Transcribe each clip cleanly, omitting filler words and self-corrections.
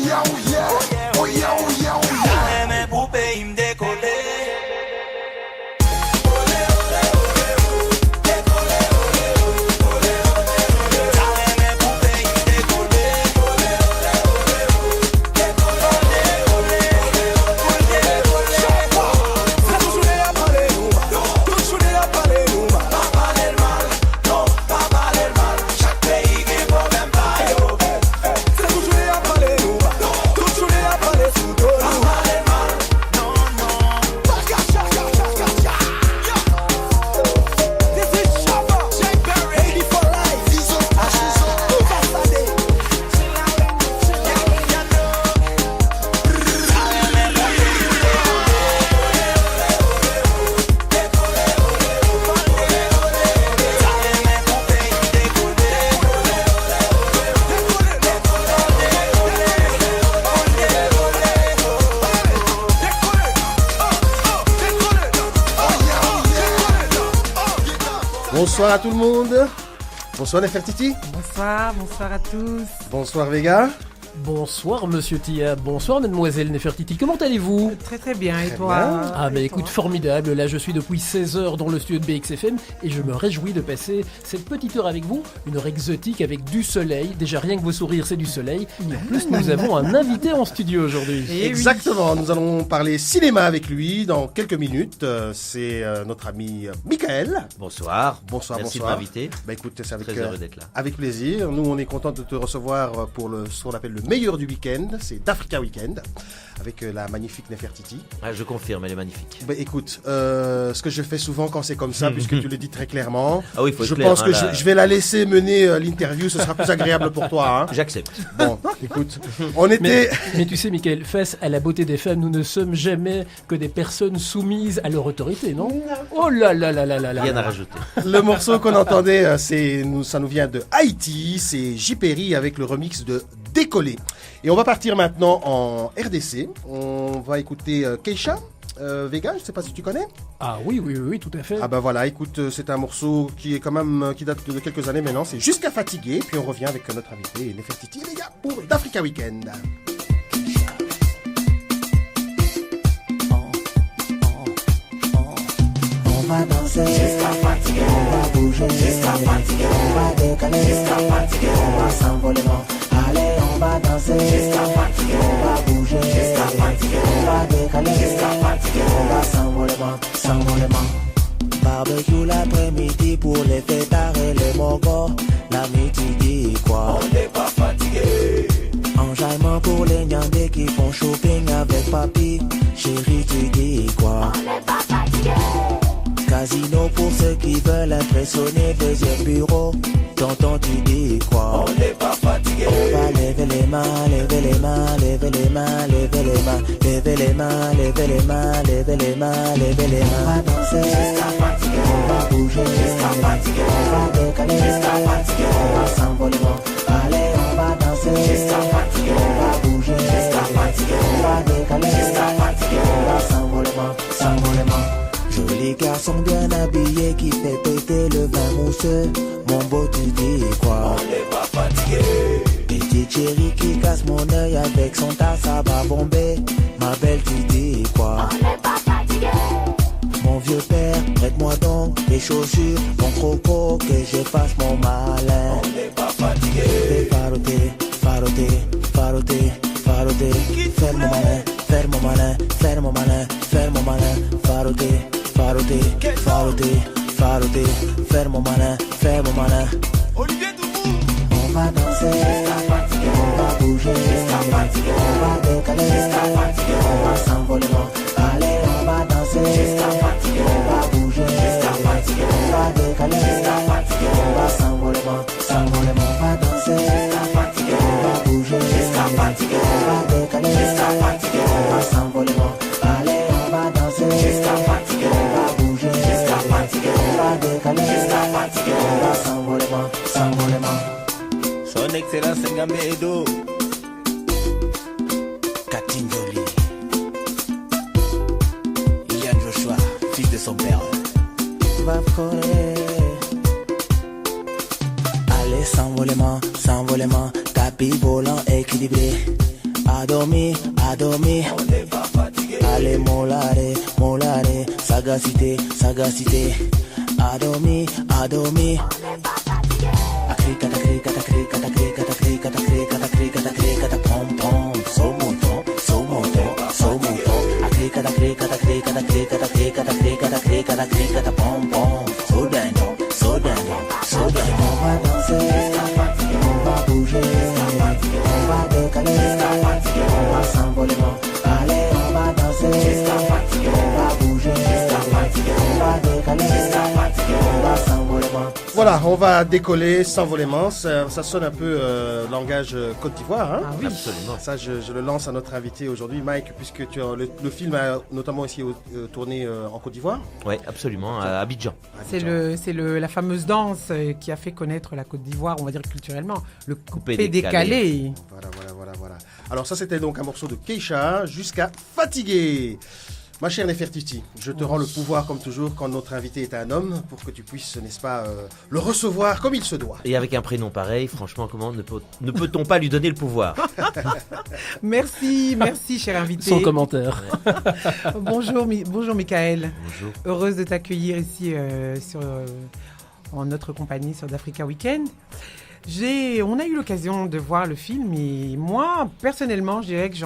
yeah, oh yeah, oh yeah, oh yeah, oh yeah. Mes poupées, ils me décollaient. Bonsoir à tout le monde. Bonsoir Nefertiti. Bonsoir, bonsoir à tous. Bonsoir Vega. Bonsoir Monsieur Tia, bonsoir Mademoiselle Nefertiti, comment allez-vous? Très très bien, et Très toi? bien. Ah bah écoute, formidable, là je suis depuis 16h dans le studio de BXFM et je me réjouis de passer cette petite heure avec vous, une heure exotique avec du soleil, déjà rien que vos sourires c'est du soleil, et en plus nous avons un invité en studio aujourd'hui. Et Exactement, nous allons parler cinéma avec lui dans quelques minutes. C'est notre ami Michael. Bonsoir. Bonsoir, Merci bonsoir. de m'inviter. Bah écoute, c'est avec, Très heureux d'être là. avec plaisir. Nous, on est content de te recevoir pour ce qu'on appelle le meilleur du week-end. C'est d'Africa Weekend avec la magnifique Nefertiti. Ah, je confirme, elle est magnifique. Bah écoute, ce que je fais souvent quand c'est comme ça, puisque tu le dis très clairement, Ah oui, il faut être je clair, pense hein, que là. je vais la laisser mener l'interview, ce sera plus agréable pour toi. Hein. J'accepte. Bon, écoute, on était... Mais tu sais Michael, face à la beauté des femmes, nous ne sommes jamais que des personnes soumises à leur autorité, non? Oh là là là là là là. Rien à rajouter. Le morceau qu'on entendait, ça nous vient de Haïti, c'est J. Perry avec le remix de Décoller. Et on va partir maintenant en RDC. On va écouter Keisha, Vega, je ne sais pas si tu connais. Ah oui, oui, oui, oui, tout à fait. Ah bah voilà, écoute, c'est un morceau qui est quand même qui date de quelques années maintenant. C'est Jusqu'à fatiguer. Puis on revient avec notre invité Nefertiti, les gars, pour d'Africa Weekend. On va danser jusqu'à fatiguer, on va bouger jusqu'à fatiguer, on va décaler jusqu'à fatiguer, on va s'envoler. Allez, on va danser jusqu'à fatiguer, on va bouger jusqu'à fatiguer, on va décaler jusqu'à fatiguer, on va s'envoler. Barbecue l'après-midi pour les fêtards et les mogos. La midi dit quoi? On n'est pas fatigué. Enjaillement pour les nyandés qui font shopping avec papy. Chérie, tu dis quoi? On n'est pas fatigué. Casino pour ceux qui veulent impressionner. Deuxième bureau, tonton, tu dis quoi? On n'est pas fatigué. On va lever les mains, lever les mains, lever les mains, lever les mains, lever les mains, lever les mains, lever les mains, lever les mains. On va danser jusqu'à fatiguer, on va bouger jusqu'à fatiguer, on va décaler jusqu'à fatiguer, on va s'envoler. Allez, on va danser jusqu'à fatiguer, on va bouger jusqu'à fatiguer, on va décaler jusqu'à fatiguer, on va s'envoler. Joli garçon bien habillé qui fait péter le vin mousseux. Mon beau, tu dis quoi? On n'est pas fatigué. Petite chérie qui casse mon œil avec son tas, ça va bomber. Ma belle, tu dis quoi? On n'est pas fatigué. Mon vieux père, prête-moi donc les chaussures, mon croco, que je fasse mon malin. On n'est pas fatigué. Fais faroter, faroter, faroter, faroter. Faire mon malin, faire mon malin, faire mon malin, faire mon malin, faroter. Faroter, faroter, faroter, faire mon malin, faire mon malin. Olivier Doubou. On va danser jusqu'à fatiguer, on va bouger jusqu'à fatiguer, on va décaler jusqu'à fatiguer, on va s'envoler. Allez, on va danser jusqu'à fatiguer, on va bouger jusqu'à fatiguer, on va décaler jusqu'à fatiguer, on va s'envoler. On va danser jusqu'à fatiguer, on va bouger jusqu'à fatiguer, on va décaler jusqu'à fatiguer, on va s'envoler. Allez, on va danser jusqu'à fatiguer, on va bouger jusqu'à fatiguer, on va décaler jusqu'à fatiguer, on va s'envoler. Son Excellence Ngambe Edo. Katine Jolie, Yann Joshua, fils de son père. Va correr. Allez, s'envolement, tapis volant équilibré. à dormir, à dormir. On n'est pas fatigué. Allez, molare, molare, sagacité, sagacité. À dormir, à dormir. On n'est pas fatigué. Akrikata, krikata, krikata, krikata, krikata, krikata, krikata, krikata, pom pom. So monton, so monton, so monton. Akrikata, krikata, krikata, krikata, krikata, krikata, krikata, krikata, pom pom. So dingo, so dingo, so dingo. On va danser, on va bouger, on va décaler, on va s'envoler. Allez, on va danser, on va bouger, on va décaler, on va s'envoler. Voilà, on va décoller, s'envolement. Ça sonne un peu langage Côte d'Ivoire. Hein? Ah oui. Absolument. Ça, je le lance à notre invité aujourd'hui, Mike, puisque le film a notamment aussi tourné en Côte d'Ivoire. Oui, absolument, à Abidjan. C'est la fameuse danse qui a fait connaître la Côte d'Ivoire, on va dire culturellement, le coupé Coupé-décalé. décalé. Voilà. Alors ça, c'était donc un morceau de Keisha, Jusqu'à Fatigué. Ma chère Nefertiti, je te rends le pouvoir comme toujours quand notre invité est un homme pour que tu puisses, n'est-ce pas, le recevoir comme il se doit. Et avec un prénom pareil, franchement, comment ne peut-on pas lui donner le pouvoir? Merci, cher invité. Sans commentaire. Bonjour Michael. Bonjour. Heureuse de t'accueillir ici en notre compagnie sur d'Africa Weekend. On a eu l'occasion de voir le film et moi, personnellement, je dirais que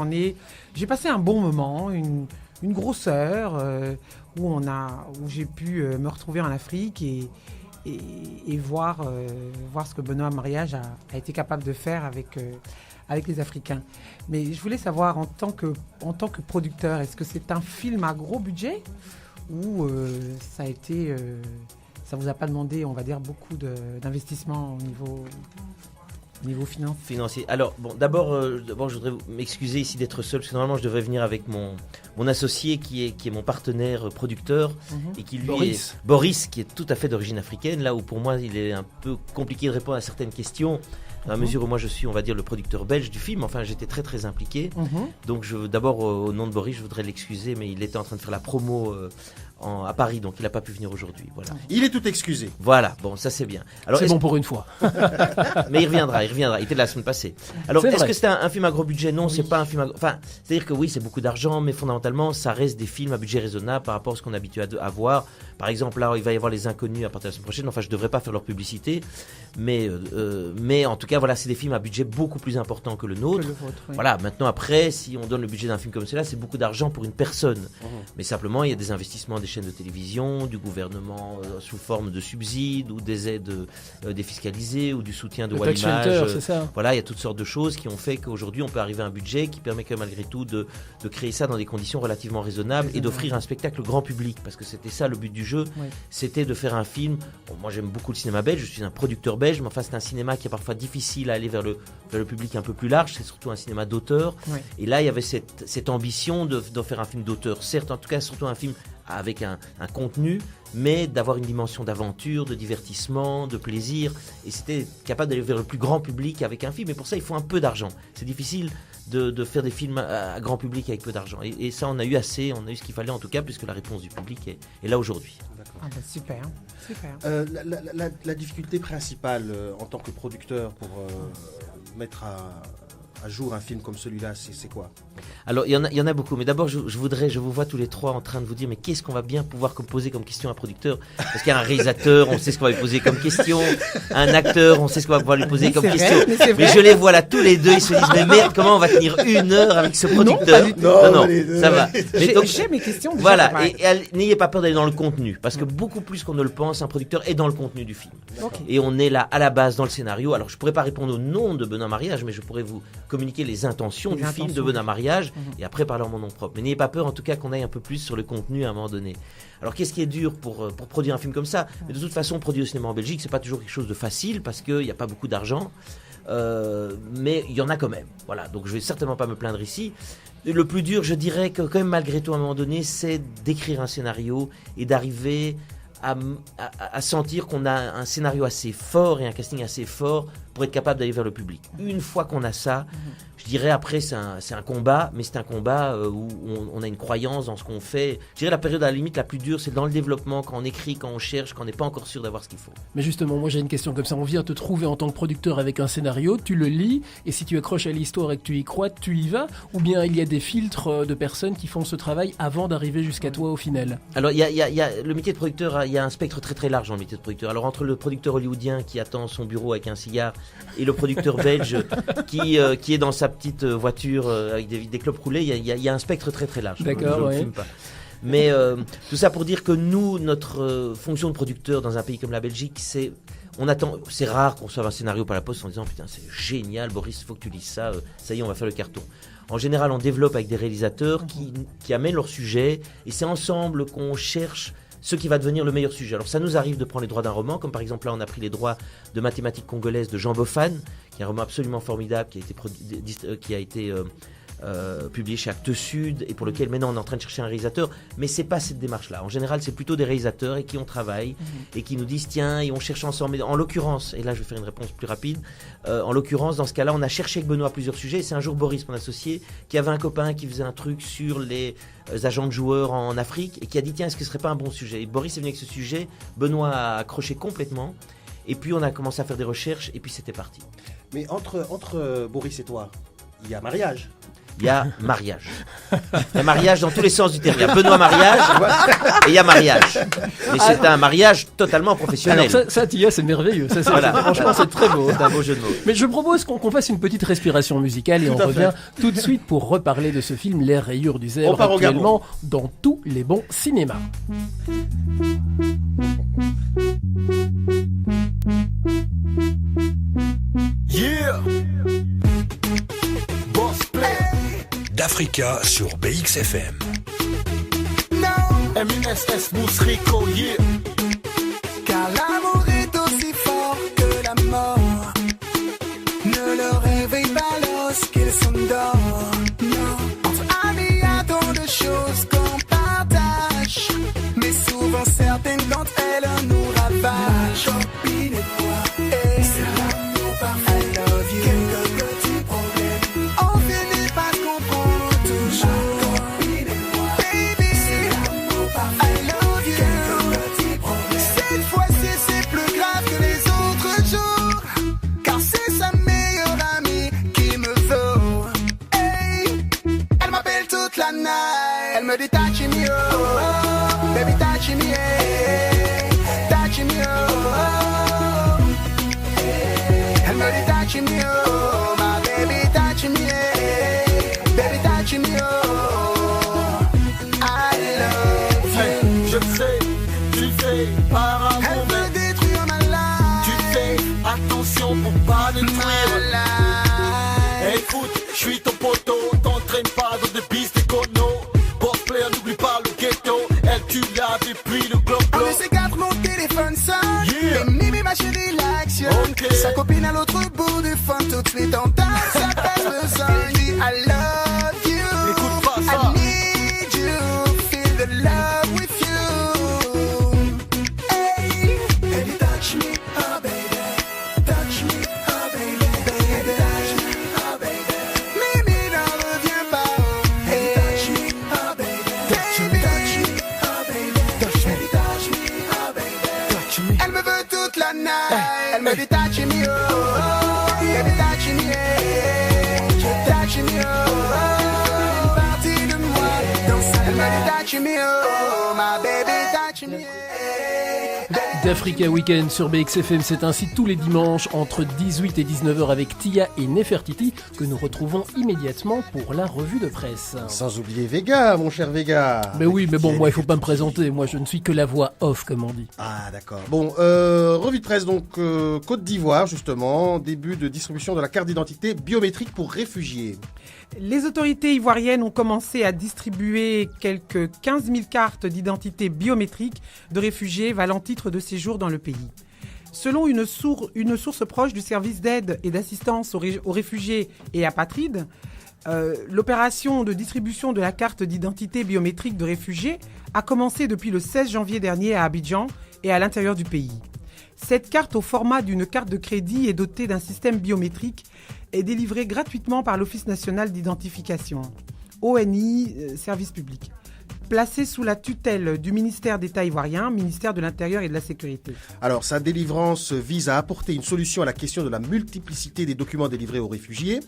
j'ai passé un bon moment, une grosseur où j'ai pu me retrouver en Afrique et voir ce que Benoît Mariage a été capable de faire avec les Africains. Mais je voulais savoir, en tant que producteur, est-ce que c'est un film à gros budget ou ça vous a pas demandé, on va dire, beaucoup d'investissement au niveau Financier. Alors, bon, d'abord, je voudrais m'excuser ici d'être seul, parce que normalement, je devrais venir avec mon associé qui est mon partenaire producteur, et qui lui Boris, qui est tout à fait d'origine africaine, là où pour moi, il est un peu compliqué de répondre à certaines questions, à mesure où moi, je suis, on va dire, le producteur belge du film. Enfin, j'étais très, très impliqué. Donc, d'abord, au nom de Boris, je voudrais l'excuser, mais il était en train de faire la promo à Paris, donc il n'a pas pu venir aujourd'hui. Voilà. Il est tout excusé. Voilà, bon, ça c'est bien. Alors, C'est bon pour une fois. Mais il reviendra. Il était là la semaine passée. Alors, est-ce que c'est un film à gros budget? Non, c'est pas un film Enfin, c'est-à-dire que oui, c'est beaucoup d'argent, mais fondamentalement, ça reste des films à budget raisonnable par rapport à ce qu'on est habitué à voir. Par exemple, là, il va y avoir Les Inconnus à partir de la semaine prochaine. Enfin, je ne devrais pas faire leur publicité. Mais en tout cas, voilà, c'est des films à budget beaucoup plus important que le nôtre. Oui. Voilà, maintenant, après, si on donne le budget d'un film comme celui-là, c'est beaucoup d'argent pour une personne. Mais simplement, il y a des investissements des chaînes de télévision, du gouvernement sous forme de subsides ou des aides défiscalisées ou du soutien de Tax Wallimage. Shelter, c'est ça. Voilà, il y a toutes sortes de choses qui ont fait qu'aujourd'hui, on peut arriver à un budget qui permet que malgré tout de créer ça dans des conditions relativement raisonnables et d'offrir un spectacle grand public. Parce que c'était ça le but du jeu, c'était de faire un film. Bon, moi, j'aime beaucoup le cinéma belge, je suis un producteur belge, mais enfin, c'est un cinéma qui est parfois difficile à aller vers le public un peu plus large. C'est surtout un cinéma d'auteur. Et là, il y avait cette ambition d'en faire un film d'auteur. Certes, en tout cas, surtout un film avec un contenu, mais d'avoir une dimension d'aventure, de divertissement, de plaisir. Et c'était capable d'aller vers le plus grand public avec un film. Et pour ça, il faut un peu d'argent. C'est difficile de faire des films à grand public avec peu d'argent. Et ça, on a eu assez, on a eu ce qu'il fallait en tout cas, puisque la réponse du public est là aujourd'hui. Ah bah super. La difficulté principale en tant que producteur pour mettre à jour un film comme celui-là, c'est quoi? Alors, il y en a beaucoup, mais d'abord, je vous vois tous les trois en train de vous dire, mais qu'est-ce qu'on va bien pouvoir poser comme question à un producteur? Parce qu'il y a un réalisateur, on sait ce qu'on va lui poser comme question, un acteur, on sait ce qu'on va pouvoir lui poser comme question. Mais je les vois là tous les deux, ils se disent, mais merde, comment on va tenir 1 heure avec ce producteur? Non, ça va. J'ai mes questions. Déjà, voilà, et n'ayez pas peur d'aller dans le contenu, parce que beaucoup plus qu'on ne le pense, un producteur est dans le contenu du film. Et on est là à la base dans le scénario. Alors, je pourrais pas répondre au nom de Benoît Mariage, mais je pourrais vous communiquer les intentions du film de Benoît Mariage et après parler en mon nom propre. Mais n'ayez pas peur en tout cas qu'on aille un peu plus sur le contenu à un moment donné. Alors qu'est-ce qui est dur pour produire un film comme ça? Mais de toute façon, produire au cinéma en Belgique, c'est pas toujours quelque chose de facile parce qu'il n'y a pas beaucoup d'argent. Mais il y en a quand même. Voilà, donc je vais certainement pas me plaindre ici. Le plus dur, je dirais que quand même malgré tout à un moment donné, c'est d'écrire un scénario et d'arriver à sentir qu'on a un scénario assez fort et un casting assez fort pour être capable d'aller vers le public. Une fois qu'on a ça, Je dirais après c'est un combat, mais c'est un combat où on a une croyance dans ce qu'on fait. Je dirais la période à la limite la plus dure, c'est dans le développement, quand on écrit, quand on cherche, quand on n'est pas encore sûr d'avoir ce qu'il faut. Mais justement, moi j'ai une question comme ça. On vient te trouver en tant que producteur avec un scénario, tu le lis, et si tu accroches à l'histoire et que tu y crois, tu y vas? Ou bien il y a des filtres de personnes qui font ce travail avant d'arriver jusqu'à toi au final? Alors il y a le métier de producteur, il y a un spectre très très large dans le métier de producteur. Alors entre le producteur hollywoodien qui attend son bureau avec un cigare et le producteur belge qui est dans sa petite voiture avec des clopes roulées, il y a un spectre très très large. D'accord, Je ne ouais. fume pas. Mais tout ça pour dire que nous, notre fonction de producteur dans un pays comme la Belgique, c'est rare qu'on reçoive un scénario par la poste en disant putain c'est génial Boris, il faut que tu lises ça, ça y est on va faire le carton. En général on développe avec des réalisateurs qui amènent leur sujet et c'est ensemble qu'on cherche ce qui va devenir le meilleur sujet. Alors ça nous arrive de prendre les droits d'un roman, comme par exemple là on a pris les droits de Mathématiques congolaises de Jean Boffan, qui est un roman absolument formidable, qui a été publié chez Actes Sud et pour lequel maintenant on est en train de chercher un réalisateur, mais c'est pas cette démarche-là. En général, c'est plutôt des réalisateurs et qui on travaille et qui nous disent tiens, et on cherche ensemble. Mais en l'occurrence, et là je vais faire une réponse plus rapide, en l'occurrence, dans ce cas-là, on a cherché avec Benoît plusieurs sujets. Et c'est un jour Boris, mon associé, qui avait un copain qui faisait un truc sur les agents de joueurs en Afrique et qui a dit tiens, est-ce que ce serait pas un bon sujet? Et Boris est venu avec ce sujet, Benoît a accroché complètement. Et puis on a commencé à faire des recherches et puis c'était parti. Mais entre Boris et toi, il y a mariage. Il y a mariage. Il y a mariage dans tous les sens du terme. Il y a Benoît mariage et il y a mariage. Mais c'est un mariage totalement professionnel. Alors ça Tia, c'est merveilleux. Ça, Voilà. Franchement, c'est très beau. C'est un beau jeu de mots. Mais je propose qu'on fasse une petite respiration musicale et on revient tout de suite pour reparler de ce film Les Rayures du On Zèbre, part au actuellement dans tous les bons cinémas. Yeah. Boss play. d'Africa sur BXFM. M-I-S-S Mousrico, yeah. Car l'amour est aussi fort que la mort. Ne le réveille pas lorsqu'ils s'endort. Non, entre amis, il y a tant de choses qu'on partage. Mais souvent, certaines d'entre elles nous ravagent. Copine et moi, c'est l'amour parfait. I love you. Quelques petits problèmes. On finit par se comprendre toujours. Copine et moi, baby, c'est l'amour parfait. I love you. Quelques petits problèmes. Cette fois-ci, c'est plus grave que les autres jours. Car c'est sa meilleure amie qui me vaut. Hey, elle m'appelle toute la night. Elle me dit touch me, oh, baby touch me, hey. Touch me, oh. Elle me dit touch me, oh, my baby touch me, hey. Baby touch me, oh. I love you. Hey, je le sais, tu fais par Elle amour, veut mais détruire ma life. tu fais attention pour pas détruire. Ma life. Écoute, je suis ton poteau, t'entraîne pas dans des pistes écono. Boss player, n'oublie pas le ghetto. Elle, tu l'as depuis le globe. On ne s'écarte, mon téléphone sonne. Yeah. Et Mimi, ma chérie, l'action. Ok. Sa copine à l'autre bout du fond, tout de suite en taille, ça passe besoin. Elle dit I love you. Écoute pas ça. I need you. Feel the love with you. Hey, baby, touch me, oh baby. Touch me, oh baby. Baby, touch me, oh baby. Mimi, n'en reviens pas. Oh. Hey, touch me, oh baby. Touch me, oh baby. Touch me, oh baby. Touch me. Elle me veut toute la night. Elle me dit touch me, oh. Baby, touch me, yeah. Touch me, oh. Une partie de moi dans sa Elle me dit touch me, oh. My baby, touch me, yeah. D'Africa Weekend sur BXFM, c'est ainsi tous les dimanches entre 18 et 19h avec Tia et Nefertiti que nous retrouvons immédiatement pour la revue de presse. Sans oublier Vega, mon cher Vega. Mais oui, mais bon, Qui est- moi il faut pas me présenter, moi je ne suis que la voix off comme on dit. Ah d'accord. Bon, revue de presse donc Côte d'Ivoire justement, début de distribution de la carte d'identité biométrique pour réfugiés. Les autorités ivoiriennes ont commencé à distribuer quelques 15 000 cartes d'identité biométriques de réfugiés valant titre de séjour dans le pays. Selon une source proche du service d'aide et d'assistance aux réfugiés et apatrides, l'opération de distribution de la carte d'identité biométrique de réfugiés a commencé depuis le 16 janvier dernier à Abidjan et à l'intérieur du pays. Cette carte au format d'une carte de crédit est dotée d'un système biométrique est délivré gratuitement par l'Office national d'identification, ONI, service public, placé sous la tutelle du ministère d'État ivoirien, ministère de l'Intérieur et de la Sécurité. Alors, sa délivrance vise à apporter une solution à la question de la multiplicité des documents délivrés aux réfugiés.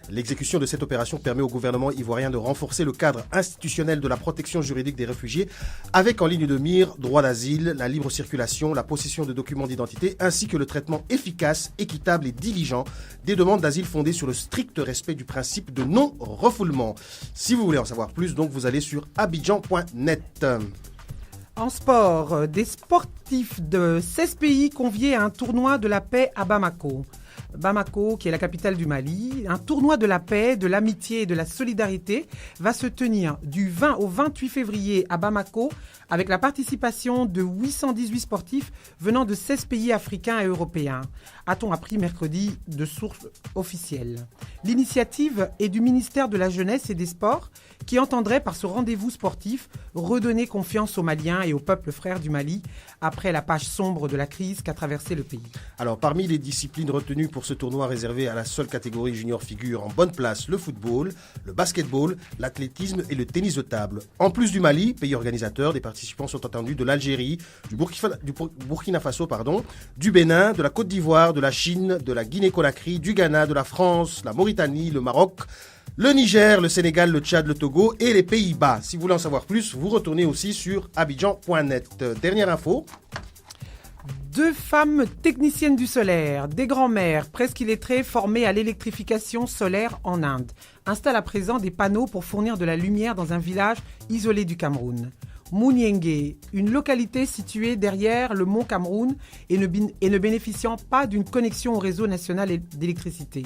L'exécution de cette opération permet au gouvernement ivoirien de renforcer le cadre institutionnel de la protection juridique des réfugiés, avec en ligne de mire droit d'asile, la libre circulation, la possession de documents d'identité, ainsi que le traitement efficace, équitable et diligent des demandes d'asile fondées sur le strict respect du principe de non-refoulement. Si vous voulez en savoir plus, donc vous allez sur abidjan.net. En sport, des sportifs de 16 pays conviés à un tournoi de la paix à Bamako. Bamako, qui est la capitale du Mali, un tournoi de la paix, de l'amitié et de la solidarité va se tenir du 20 au 28 février à Bamako avec la participation de 818 sportifs venant de 16 pays africains et européens, a-t-on appris mercredi de sources officielles. L'initiative est du ministère de la Jeunesse et des Sports qui entendrait par ce rendez-vous sportif redonner confiance aux Maliens et au peuple frère du Mali après la page sombre de la crise qu'a traversé le pays. Alors, parmi les disciplines retenues pour ce tournoi réservé à la seule catégorie junior figure en bonne place le football, le basketball, l'athlétisme et le tennis de table. En plus du Mali, pays organisateur, des participants sont attendus de l'Algérie, du Burkina Faso, du Bénin, de la Côte d'Ivoire, de la Chine, de la Guinée-Conakry, du Ghana, de la France, la Mauritanie, le Maroc, le Niger, le Sénégal, le Tchad, le Togo et les Pays-Bas. Si vous voulez en savoir plus, vous retournez aussi sur abidjan.net. Dernière info. 2 femmes techniciennes du solaire, des grands-mères presque illettrées formées à l'électrification solaire en Inde, installent à présent des panneaux pour fournir de la lumière dans un village isolé du Cameroun. Mouniengue, une localité située derrière le mont Cameroun et ne bénéficiant pas d'une connexion au réseau national d'électricité,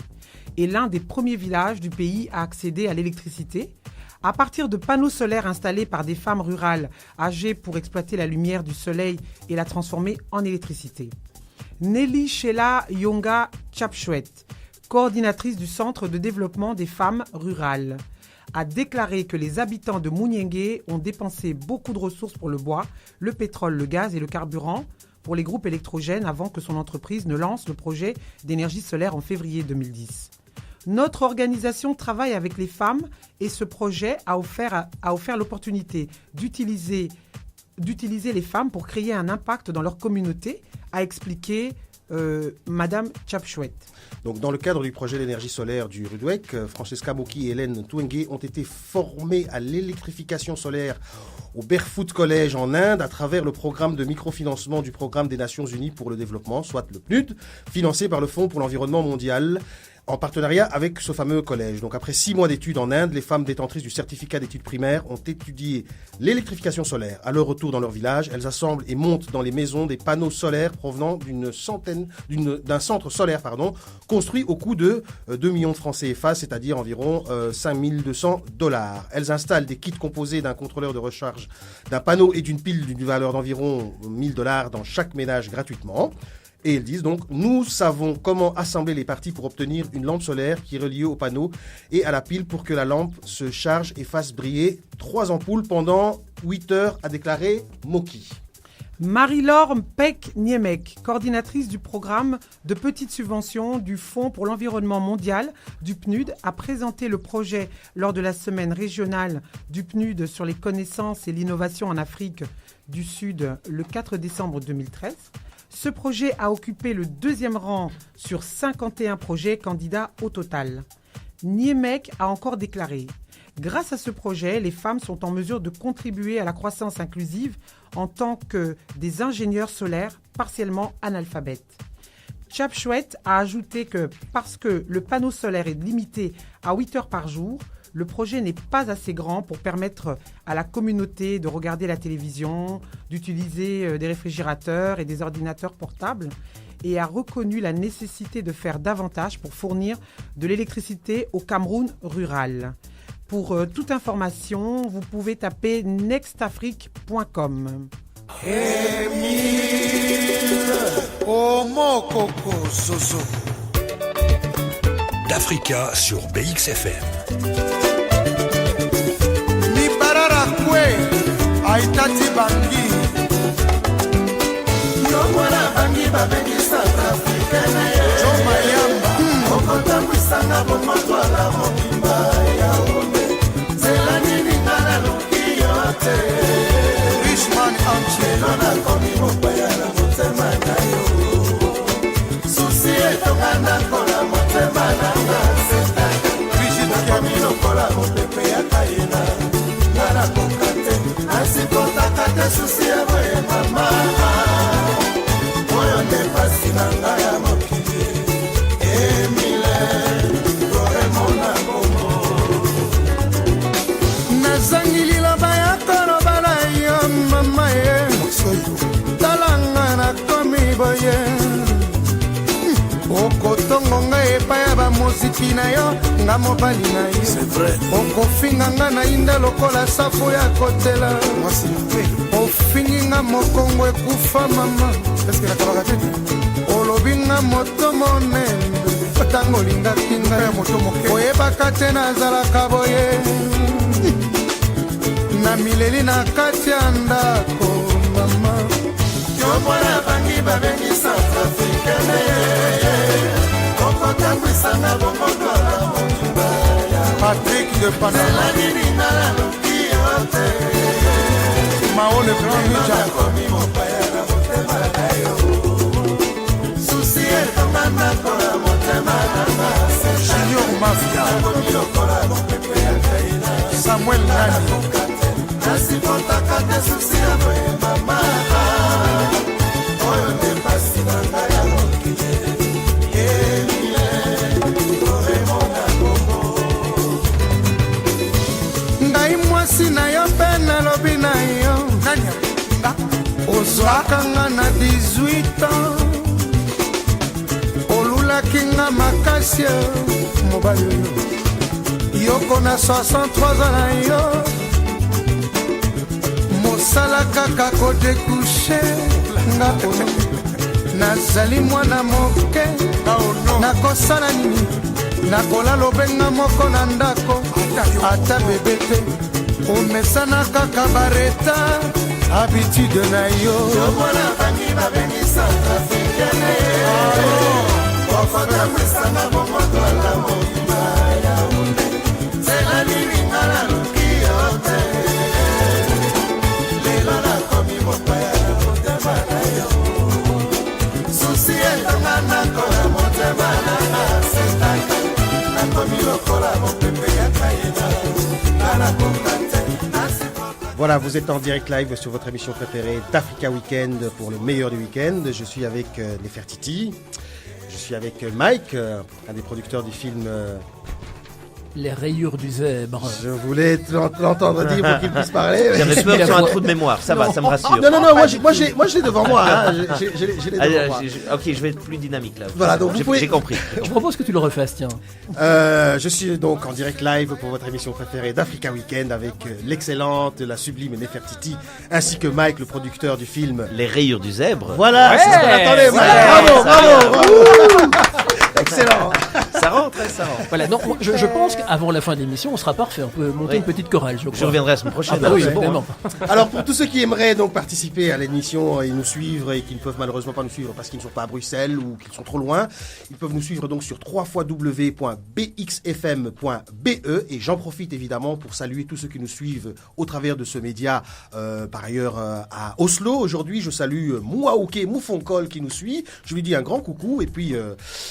est l'un des premiers villages du pays à accéder à l'électricité, à partir de panneaux solaires installés par des femmes rurales âgées pour exploiter la lumière du soleil et la transformer en électricité. Nelly Sheila Yonga Chapchouet, coordinatrice du Centre de développement des femmes rurales, a déclaré que les habitants de Mouniengue ont dépensé beaucoup de ressources pour le bois, le pétrole, le gaz et le carburant pour les groupes électrogènes avant que son entreprise ne lance le projet d'énergie solaire en février 2010. Notre organisation travaille avec les femmes et ce projet a offert l'opportunité d'utiliser les femmes pour créer un impact dans leur communauté, a expliqué Madame Chapchouet. Donc, dans le cadre du projet d'énergie solaire du Rudwek, Francesca Moki et Hélène Twenge ont été formées à l'électrification solaire au Barefoot College en Inde à travers le programme de microfinancement du Programme des Nations Unies pour le développement, soit le PNUD, financé par le Fonds pour l'environnement mondial, en partenariat avec ce fameux collège. Donc après 6 mois d'études en Inde, les femmes détentrices du certificat d'études primaires ont étudié l'électrification solaire. À leur retour dans leur village, elles assemblent et montent dans les maisons des panneaux solaires provenant d'un centre solaire construit au coût de 2 millions de francs CFA, c'est-à-dire environ 5 200 $. Elles installent des kits composés d'un contrôleur de recharge, d'un panneau et d'une pile d'une valeur d'environ 1 000 $ dans chaque ménage gratuitement. Et ils disent donc, nous savons comment assembler les parties pour obtenir une lampe solaire qui est reliée au panneau et à la pile pour que la lampe se charge et fasse briller 3 ampoules pendant 8 heures, a déclaré Moki. Marie-Laure Mpek-Niemek, coordinatrice du programme de petites subventions du Fonds pour l'environnement mondial du PNUD, a présenté le projet lors de la semaine régionale du PNUD sur les connaissances et l'innovation en Afrique du Sud le 4 décembre 2013. Ce projet a occupé le 2e rang sur 51 projets candidats au total. Niemek a encore déclaré « Grâce à ce projet, les femmes sont en mesure de contribuer à la croissance inclusive en tant que des ingénieurs solaires partiellement analphabètes. » Chapchouet a ajouté que parce que le panneau solaire est limité à 8 heures par jour, le projet n'est pas assez grand pour permettre à la communauté de regarder la télévision, d'utiliser des réfrigérateurs et des ordinateurs portables et a reconnu la nécessité de faire davantage pour fournir de l'électricité au Cameroun rural. Pour toute information, vous pouvez taper nextafrique.com. D'Africa sur BXFM. Aitati bangi Yomwana bangi babengi South Africa na ye Joma yamba Okota mwisanga lokola mobimba yaonde nzela nini nga naluki yo te richman anchelo nakomi mopaya na motema na yo susi etonga nakola motema nanga setaka nakomi lokola mopepe ya kayena nga nakoka te nasikotaka te susi ya boye mama oyo nde pasi na ngai ya mokili emile goremona bongo nazangi liloba ya koloba na yo mama ye talanga nakomi boye okotongo ngai epai ya bamoziki na yo nga mobali na yo okofinga nga na inda lokola safo ya kotela ofingi nga mokongo ekufa mama olobi nga moto monembe ntango olingaki ngai oyebaka te nazalaka boye na mileli na kati ya ndako mama yo mwana bangi babengi South Africaine okotambwisanga bokotola mobimba Patrick de Panama nini nga naluki yo te maole nakomi mopaya na motema na yo susi etonga nakola motema nanga junior mafia nakomi lokola mopepe ya kaina Samuel nani nasipotaka te susi ya boye mama oyo nde pasi na ngai ya mokili emile oremona bongo ngai mwasi na yo mpe nalobi na yo ozwaka nga na 18 ans olulaki nga makasi mobali oyo yoko na 63 ans na yo mosala kaka kodekuche nga ono nazali mwana moke nakosala nini nakola lobenga moko na ndako ata bebe te omesana kaka bareta habitude na yo mwana bangi babengi South Africaine okotambwisanga bomotola mobimba yaonde nzela nini nga naluki yo te lelo nakomi mopaya na motema na yo susi etonga nakola motema nanga setaka nakomi lokola mopepe ya kayena nga nakoka te. Voilà, vous êtes en direct live sur votre émission préférée d'Africa Weekend pour le meilleur du week-end. Je suis avec Nefertiti, je suis avec Mike, un des producteurs du film Les rayures du zèbre. Je voulais l'entendre dire pour qu'il puisse parler. J'avais peur sur un trou de mémoire, ça va, ça me rassure. Non, moi je l'ai devant moi. Hein. J'ai les devant moi. Ok, je vais être plus dynamique là. Voilà, donc j'ai compris. Je propose que tu le refasses, tiens. Je suis donc en direct live pour votre émission préférée d'Africa Weekend avec l'excellente, la sublime Nefertiti, ainsi que Mike, le producteur du film Les rayures du zèbre. Voilà, c'est ce qu'on attendait. Bravo. Excellent. Ça rentre, ça rentre. Voilà, non, je pense qu'avant la fin de l'émission, on sera parfait. On peut monter une petite chorale, je crois. Je reviendrai la semaine prochaine. Ah bah oui, c'est bon, évidemment. Alors pour tous ceux qui aimeraient donc participer à l'émission et nous suivre et qui ne peuvent malheureusement pas nous suivre parce qu'ils ne sont pas à Bruxelles ou qu'ils sont trop loin, ils peuvent nous suivre donc sur www.bxfm.be et j'en profite évidemment pour saluer tous ceux qui nous suivent au travers de ce média par ailleurs à Oslo. Aujourd'hui, je salue Mouaouké Moufonkol qui nous suit. Je lui dis un grand coucou et puis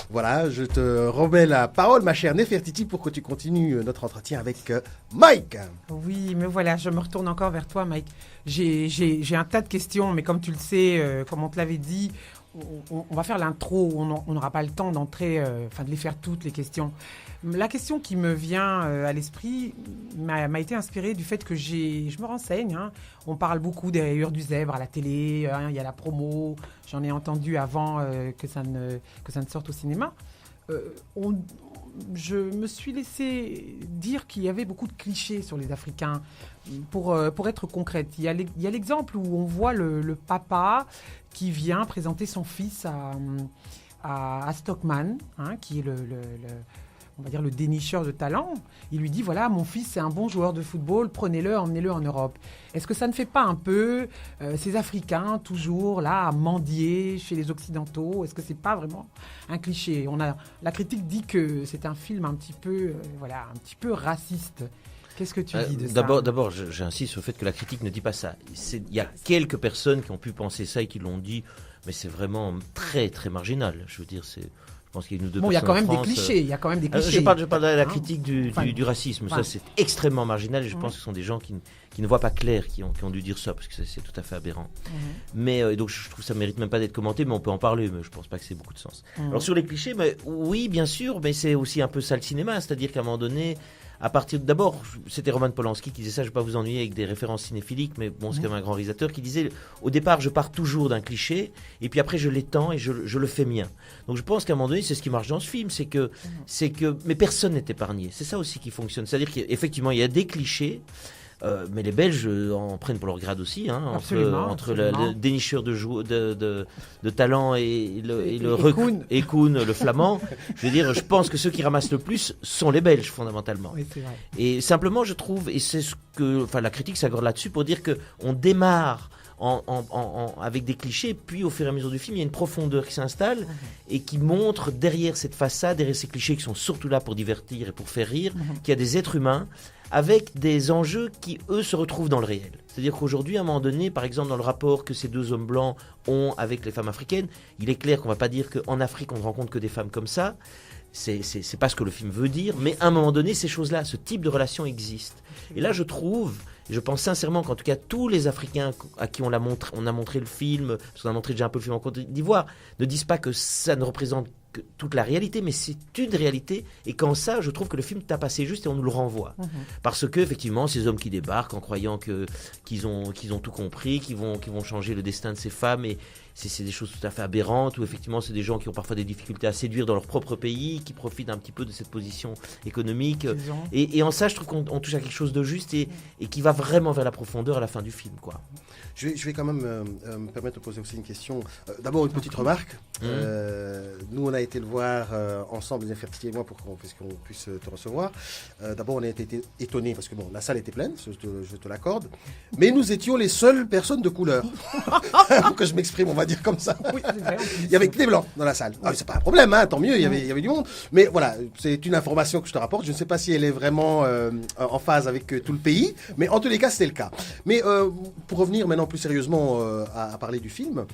voilà, je te remets la parole ma chère Nefertiti pour que tu continues notre entretien avec Mike. Oui, mais voilà, je me retourne encore vers toi, Mike. J'ai un tas de questions, mais comme tu le sais, comme on te l'avait dit, on va faire l'intro, on n'aura pas le temps d'entrer, de les faire toutes les questions. La question qui me vient à l'esprit m'a été inspirée du fait que je me renseigne. Hein. On parle beaucoup des rayures du zèbre à la télé, il y a la promo, j'en ai entendu avant que ça ne sorte au cinéma. Je me suis laissé dire qu'il y avait beaucoup de clichés sur les Africains. Pour être concrète, il y a l'exemple où on voit le papa qui vient présenter son fils à Stockman, hein, qui est on va dire le dénicheur de talent, il lui dit voilà, mon fils c'est un bon joueur de football, prenez-le, emmenez-le en Europe. Est-ce que ça ne fait pas un peu ces Africains toujours là à mendier chez les Occidentaux? Est-ce que c'est pas vraiment un cliché? La critique dit que c'est un film un petit peu un petit peu raciste. Qu'est-ce que tu dis de ça? D'abord, j'insiste sur le fait que la critique ne dit pas ça. Il y a quelques personnes qui ont pu penser ça et qui l'ont dit, mais c'est vraiment très très marginal. Je veux dire, je pense qu'il y a une ou deux personnes. Il y a quand même en France, des clichés. Il y a quand même des clichés. Je parle de la critique du racisme. Ça, c'est extrêmement marginal et je pense que ce sont des gens qui ne voient pas clair qui ont dû dire ça parce que c'est tout à fait aberrant. Mais donc, je trouve que ça ne mérite même pas d'être commenté, mais on peut en parler, mais je ne pense pas que c'est beaucoup de sens. Alors, sur les clichés, oui, bien sûr, mais c'est aussi un peu ça le cinéma. C'est-à-dire qu'à un moment donné, d'abord, c'était Roman Polanski qui disait ça, je ne vais pas vous ennuyer avec des références cinéphiliques, mais bon, c'est quand même un grand réalisateur qui disait, au départ, je pars toujours d'un cliché, et puis après, je l'étends et je le fais mien. Donc je pense qu'à un moment donné, c'est ce qui marche dans ce film, c'est que mais personne n'est épargné. C'est ça aussi qui fonctionne. C'est-à-dire qu'effectivement, il y a des clichés, mais les Belges en prennent pour leur grade aussi, hein, entre le dénicheur de talent et Koen, le flamand. Je veux dire, je pense que ceux qui ramassent le plus sont les Belges fondamentalement. Oui, c'est vrai. Et simplement, je trouve, et c'est ce que, la critique s'accorde là-dessus pour dire que on démarre avec des clichés, puis au fur et à mesure du film, il y a une profondeur qui s'installe et qui montre derrière cette façade, derrière ces clichés qui sont surtout là pour divertir et pour faire rire, qu'il y a des êtres humains avec des enjeux qui, eux, se retrouvent dans le réel. C'est-à-dire qu'aujourd'hui, à un moment donné, par exemple, dans le rapport que ces deux hommes blancs ont avec les femmes africaines, il est clair qu'on ne va pas dire qu'en Afrique, on ne rencontre que des femmes comme ça. C'est pas ce que le film veut dire, mais à un moment donné, ces choses-là, ce type de relation existe. Et là, je pense sincèrement qu'en tout cas, tous les Africains à qui on a montré le film, parce qu'on a montré déjà un peu le film en Côte d'Ivoire, ne disent pas que ça ne représente que toute la réalité, mais c'est une réalité. Et quand ça, je trouve que le film tape assez juste et on nous le renvoie. Parce que, effectivement, ces hommes qui débarquent en croyant qu'ils ont tout compris, qu'ils vont changer le destin de ces femmes, et c'est des choses tout à fait aberrantes, où effectivement, c'est des gens qui ont parfois des difficultés à séduire dans leur propre pays, qui profitent un petit peu de cette position économique. Et en ça, je trouve qu'on touche à quelque chose de juste et qui va vraiment vers la profondeur à la fin du film, quoi. Je vais quand même me permettre de poser aussi une question. D'abord, une petite remarque. Nous, on a été le voir ensemble, les Nefertiti et moi, pour qu'on puisse te recevoir. D'abord, on a été étonnés parce que bon, la salle était pleine, je te l'accorde. Mais nous étions les seules personnes de couleur. Pour que je m'exprime, on va dire comme ça. Oui, il y avait que des blancs dans la salle. Ah, c'est pas un problème, hein, tant mieux, il y avait du monde. Mais voilà, c'est une information que je te rapporte. Je ne sais pas si elle est vraiment en phase avec tout le pays, mais en tous les cas, c'était le cas. Mais pour revenir maintenant plus sérieusement à parler du film,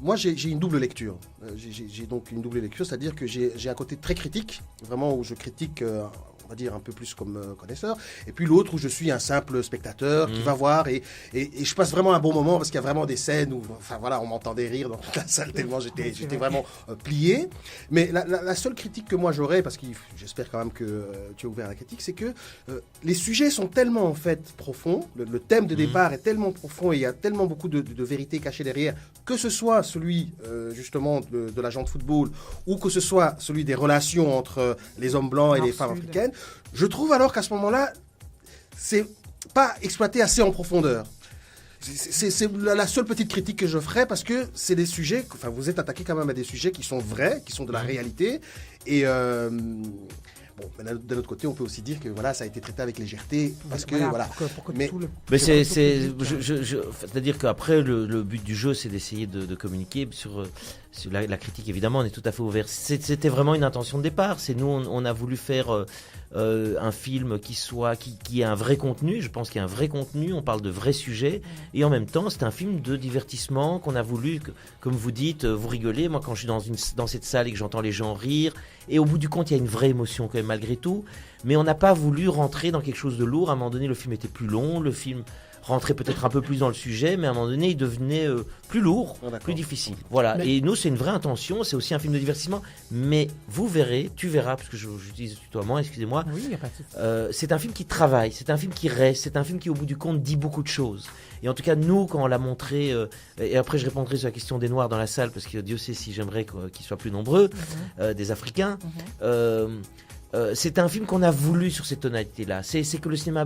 moi j'ai une double lecture. J'ai donc une double lecture, c'est-à-dire que j'ai un côté très critique, vraiment où je critique, on va dire un peu plus comme connaisseur, et puis l'autre où je suis un simple spectateur qui va voir et je passe vraiment un bon moment parce qu'il y a vraiment des scènes où, enfin voilà, on m'entendait rire dans toute la salle tellement j'étais vraiment plié. Mais la seule critique que moi j'aurais, parce que j'espère quand même que tu es ouvert à la critique, c'est que les sujets sont tellement en fait profonds, le thème de départ est tellement profond et il y a tellement beaucoup de vérité cachée derrière, que ce soit celui justement de l'agent de football ou que ce soit celui des relations entre les hommes blancs et les femmes africaines. Je trouve alors qu'à ce moment-là, c'est pas exploité assez en profondeur. C'est la seule petite critique que je ferais parce que c'est des sujets, enfin vous êtes attaqué quand même à des sujets qui sont vrais, qui sont de la réalité et bon, d'un autre côté, on peut aussi dire que voilà, ça a été traité avec légèreté parce que voilà. Mais c'est-à-dire qu'après le but du jeu, c'est d'essayer de communiquer sur la critique. Évidemment, on est tout à fait ouvert. C'était vraiment une intention de départ. C'est nous, on a voulu faire un film qui a un vrai contenu. Je pense qu'il y a un vrai contenu. On parle de vrais sujets et en même temps, c'est un film de divertissement qu'on a voulu, comme vous dites, vous rigolez. Moi, quand je suis dans cette salle et que j'entends les gens rire, et au bout du compte, il y a une vraie émotion quand même malgré tout. Mais on n'a pas voulu rentrer dans quelque chose de lourd. À un moment donné, le film était plus long. Le film rentrait peut-être un peu plus dans le sujet, mais à un moment donné, il devenait plus lourd, plus difficile. Voilà. Mais... Et nous, c'est une vraie intention. C'est aussi un film de divertissement. Mais vous verrez, tu verras, parce que j'utilise le tutoiement, excusez-moi. Oui, il n'y a pas de souci. C'est un film qui travaille. C'est un film qui reste. C'est un film qui, au bout du compte, dit beaucoup de choses. Et en tout cas, nous, quand on l'a montré, et après je répondrai sur la question des Noirs dans la salle, parce que Dieu sait si j'aimerais qu'ils soient plus nombreux, des Africains. C'est un film qu'on a voulu sur cette tonalité-là. C'est que le cinéma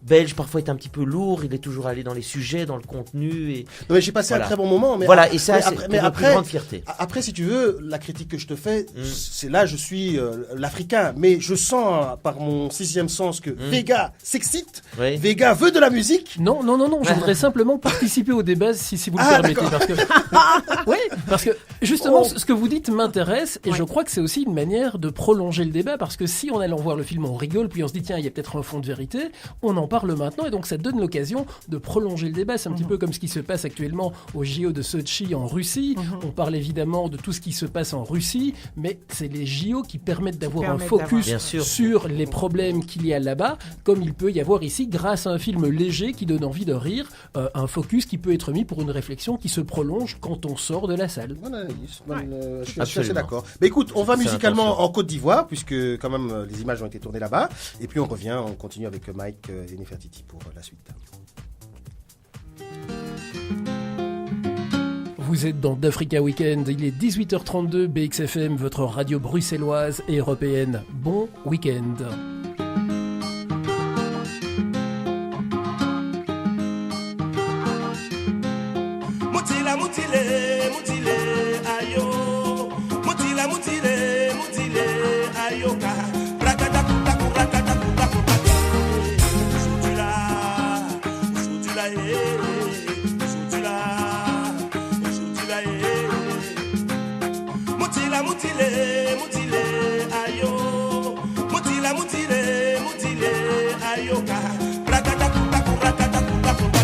belge parfois est un petit peu lourd, il est toujours allé dans les sujets, dans le contenu. Et... Non, mais j'ai passé Voilà. un très bon moment. Mais Voilà, et ça, c'est mais notre plus grande fierté. Après, si tu veux, la critique que je te fais, c'est là, je suis l'Africain. Mais je sens, par mon sixième sens, que Vega s'excite. Oui. Vega veut de la musique. Non, je voudrais simplement participer au débat si vous le permettez. Oui, parce que justement, ce que vous dites m'intéresse et je crois que c'est aussi une manière de prolonger le débat parce que si en allant voir le film on rigole puis on se dit tiens il y a peut-être un fond de vérité, on en parle maintenant et donc ça donne l'occasion de prolonger le débat. C'est un petit peu comme ce qui se passe actuellement au JO de Sochi en Russie. On parle évidemment de tout ce qui se passe en Russie, mais c'est les JO qui permettent d'avoir un focus Bien sûr. sur les problèmes qu'il y a là-bas, comme il peut y avoir ici grâce à un film léger qui donne envie de rire, un focus qui peut être mis pour une réflexion qui se prolonge quand on sort de la salle. Bonne analyse. Je suis assez Absolument. d'accord. Mais écoute, on va C'est musicalement intention. en Côte d'Ivoire, puisque quand même les images ont été tournées là-bas. Et puis on revient, on continue avec Mike et Nefertiti pour la suite. Vous êtes dans d'Africa Weekend, il est 18h32, BXFM, votre radio bruxelloise et européenne. Bon week-end. Mutila mutile mutile ayo mutila mutile mutile ayo ka rakata kuta kurakata kuta kuta sutila mutila mutile mutile ayo mutila mutile mutile ayo ka rakata kuta kurakata kuta kuta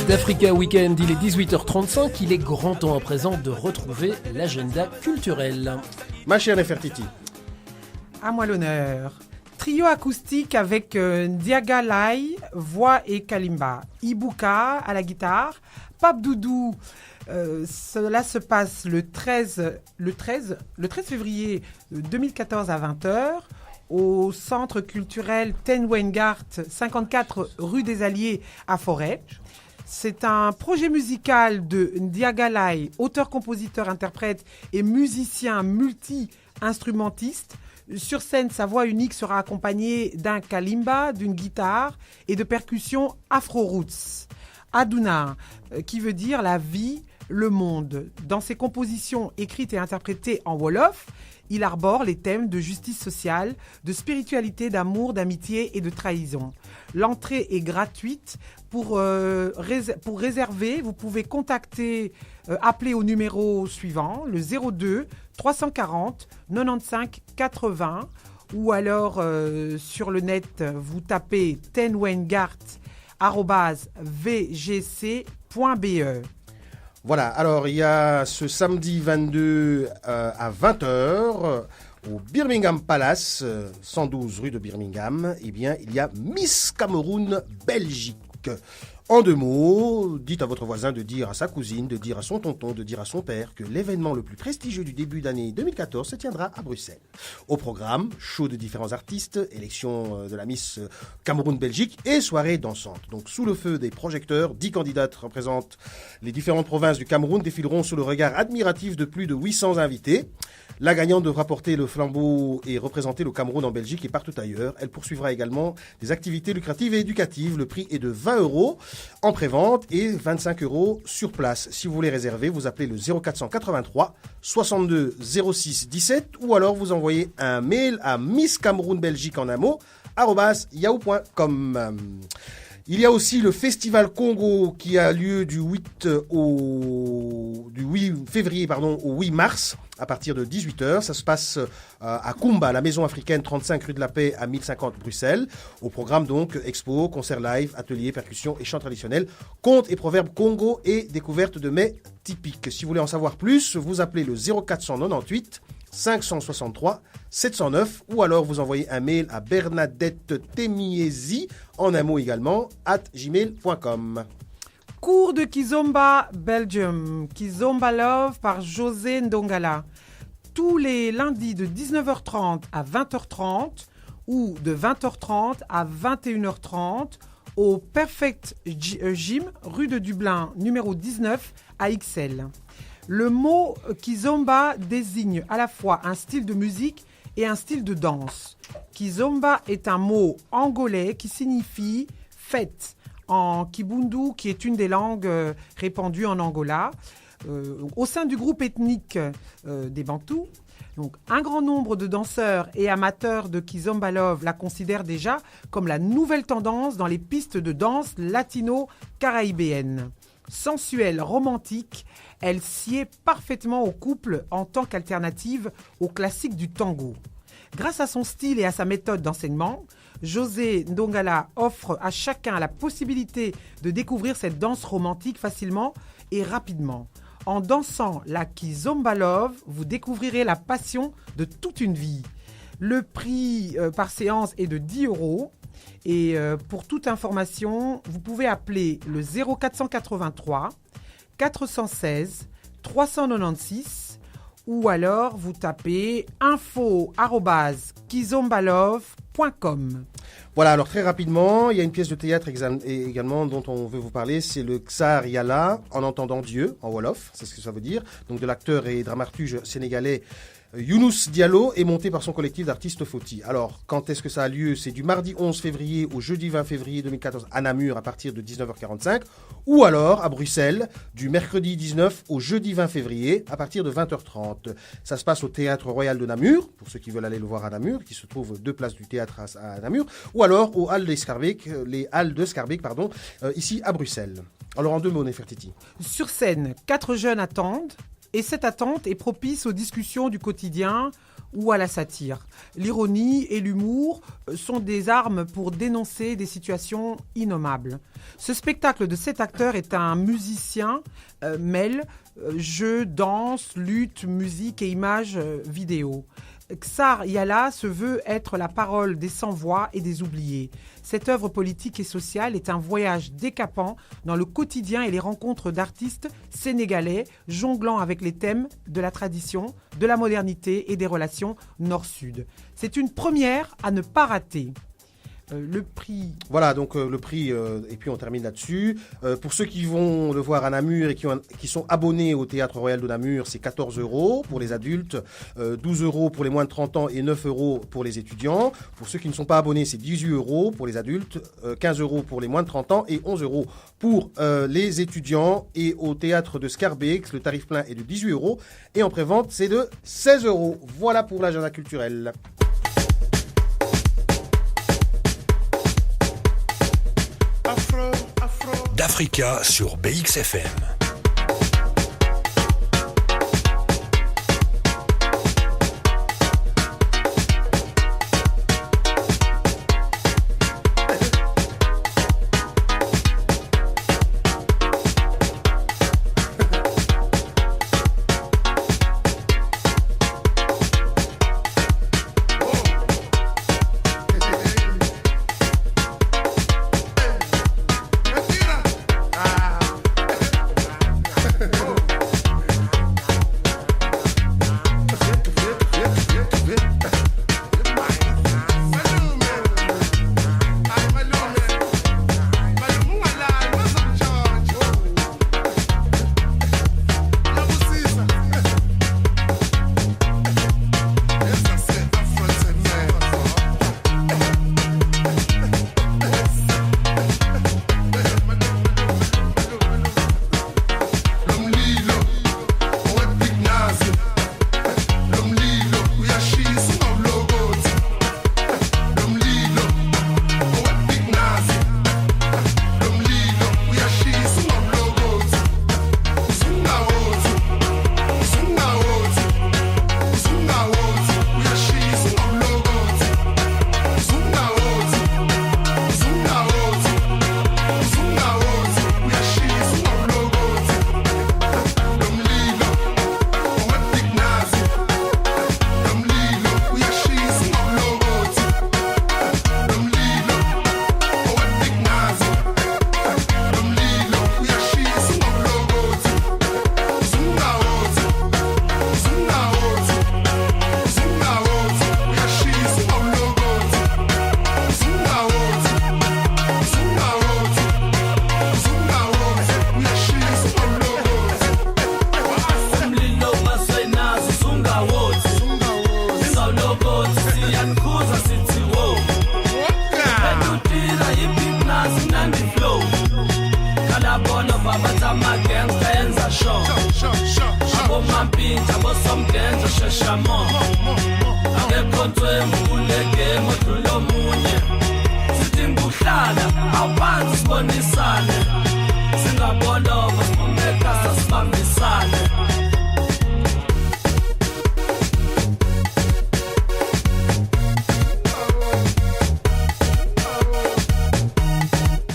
d'Africa Weekend, il est 18h35, il est grand temps à présent de retrouver l'agenda culturel. Ma chère Nefertiti. À moi l'honneur. Trio acoustique avec Ndiaga Lai, voix et kalimba. Ibuka à la guitare. Pape Doudou. Cela se passe le 13 février 2014 à 20h au centre culturel Ten Weingart, 54 rue des Alliés à Forêt. C'est un projet musical de Ndiaga Lai, auteur, compositeur, interprète et musicien multi-instrumentiste. Sur scène, sa voix unique sera accompagnée d'un kalimba, d'une guitare et de percussions afro-roots. Aduna, qui veut dire la vie, le monde. Dans ses compositions écrites et interprétées en Wolof, Il arbore les thèmes de justice sociale, de spiritualité, d'amour, d'amitié et de trahison. L'entrée est gratuite. Pour réserver, vous pouvez appeler au numéro suivant, le 02 340 95 80, ou alors sur le net, vous tapez tenwengart@vgc.be. Voilà, alors il y a ce samedi 22 à 20h au Birmingham Palace, 112 rue de Birmingham, eh bien, il y a Miss Cameroun Belgique. En 2 mots, dites à votre voisin de dire à sa cousine, de dire à son tonton, de dire à son père que l'événement le plus prestigieux du début d'année 2014 se tiendra à Bruxelles. Au programme, show de différents artistes, élection de la Miss Cameroun-Belgique et soirée dansante. Donc sous le feu des projecteurs, 10 candidates représentent les différentes provinces du Cameroun, défileront sous le regard admiratif de plus de 800 invités. La gagnante devra porter le flambeau et représenter le Cameroun en Belgique et partout ailleurs. Elle poursuivra également des activités lucratives et éducatives. Le prix est de 20 € en prévente et 25 € sur place. Si vous voulez réserver, vous appelez le 0483 62 06 17 ou alors vous envoyez un mail à Miss Cameroun Belgique en un mot @yahoo.com. Il y a aussi le Festival Congo qui a lieu du 8 février au 8 mars à partir de 18h. Ça se passe à Kumba, la maison africaine 35 rue de la Paix à 1050 Bruxelles. Au programme donc expo, concert live, ateliers, percussions et chants traditionnels, contes et proverbes Congo et découvertes de mets typiques. Si vous voulez en savoir plus, vous appelez le 0498 563 709 ou alors vous envoyez un mail à Bernadette Temiezi en un mot également @gmail.com. Cours de Kizomba Belgium, Kizomba Love par José Ndongala. Tous les lundis de 19h30 à 20h30 ou de 20h30 à 21h30 au Perfect Gym, rue de Dublin, numéro 19 à XL. Le mot Kizomba désigne à la fois un style de musique et un style de danse. Kizomba est un mot angolais qui signifie fête en Kibundu, qui est une des langues répandues en Angola. Au sein du groupe ethnique des Bantous, donc, un grand nombre de danseurs et amateurs de Kizomba Love la considèrent déjà comme la nouvelle tendance dans les pistes de danse latino-caraïbéennes. Sensuelle, romantique, elle sied parfaitement au couple en tant qu'alternative au classique du tango. Grâce à son style et à sa méthode d'enseignement, José Ndongala offre à chacun la possibilité de découvrir cette danse romantique facilement et rapidement. En dansant la Kizomba Love, vous découvrirez la passion de toute une vie. Le prix par séance est de 10 € et pour toute information, vous pouvez appeler le 0483 416 396 ou alors vous tapez info@kizombalove.com. Voilà, alors très rapidement, il y a une pièce de théâtre également dont on veut vous parler, c'est le Tsar Yala, en entendant Dieu, en Wolof, c'est ce que ça veut dire, donc de l'acteur et dramaturge sénégalais Younous Diallo est monté par son collectif d'artistes Foti. Alors, quand est-ce que ça a lieu? C'est du mardi 11 février au jeudi 20 février 2014 à Namur à partir de 19h45 ou alors à Bruxelles du mercredi 19 au jeudi 20 février à partir de 20h30. Ça se passe au Théâtre Royal de Namur, pour ceux qui veulent aller le voir à Namur, qui se trouve 2 places du théâtre à Namur, ou alors aux Halles les Halles de Scarbeck, ici à Bruxelles. Alors en 2 mots, Nefertiti. Sur scène, 4 jeunes attendent. Et cette attente est propice aux discussions du quotidien ou à la satire. L'ironie et l'humour sont des armes pour dénoncer des situations innommables. Ce spectacle de 7 acteurs est un musicien, mêle jeu, danse, lutte, musique et images vidéo. Tsar Yala se veut être la parole des sans-voix et des oubliés. Cette œuvre politique et sociale est un voyage décapant dans le quotidien et les rencontres d'artistes sénégalais jonglant avec les thèmes de la tradition, de la modernité et des relations nord-sud. C'est une première à ne pas rater. Le prix. Voilà, donc le prix, et puis on termine là-dessus. Pour ceux qui vont le voir à Namur et qui sont abonnés au Théâtre Royal de Namur, c'est 14 € pour les adultes, 12 € pour les moins de 30 ans et 9 € pour les étudiants. Pour ceux qui ne sont pas abonnés, c'est 18 € pour les adultes, 15 € pour les moins de 30 ans et 11 € pour les étudiants. Et au Théâtre de Scarbeck, le tarif plein est de 18 € et en prévente, c'est de 16 €. Voilà pour l'agenda culturel. D'Africa sur BXFM.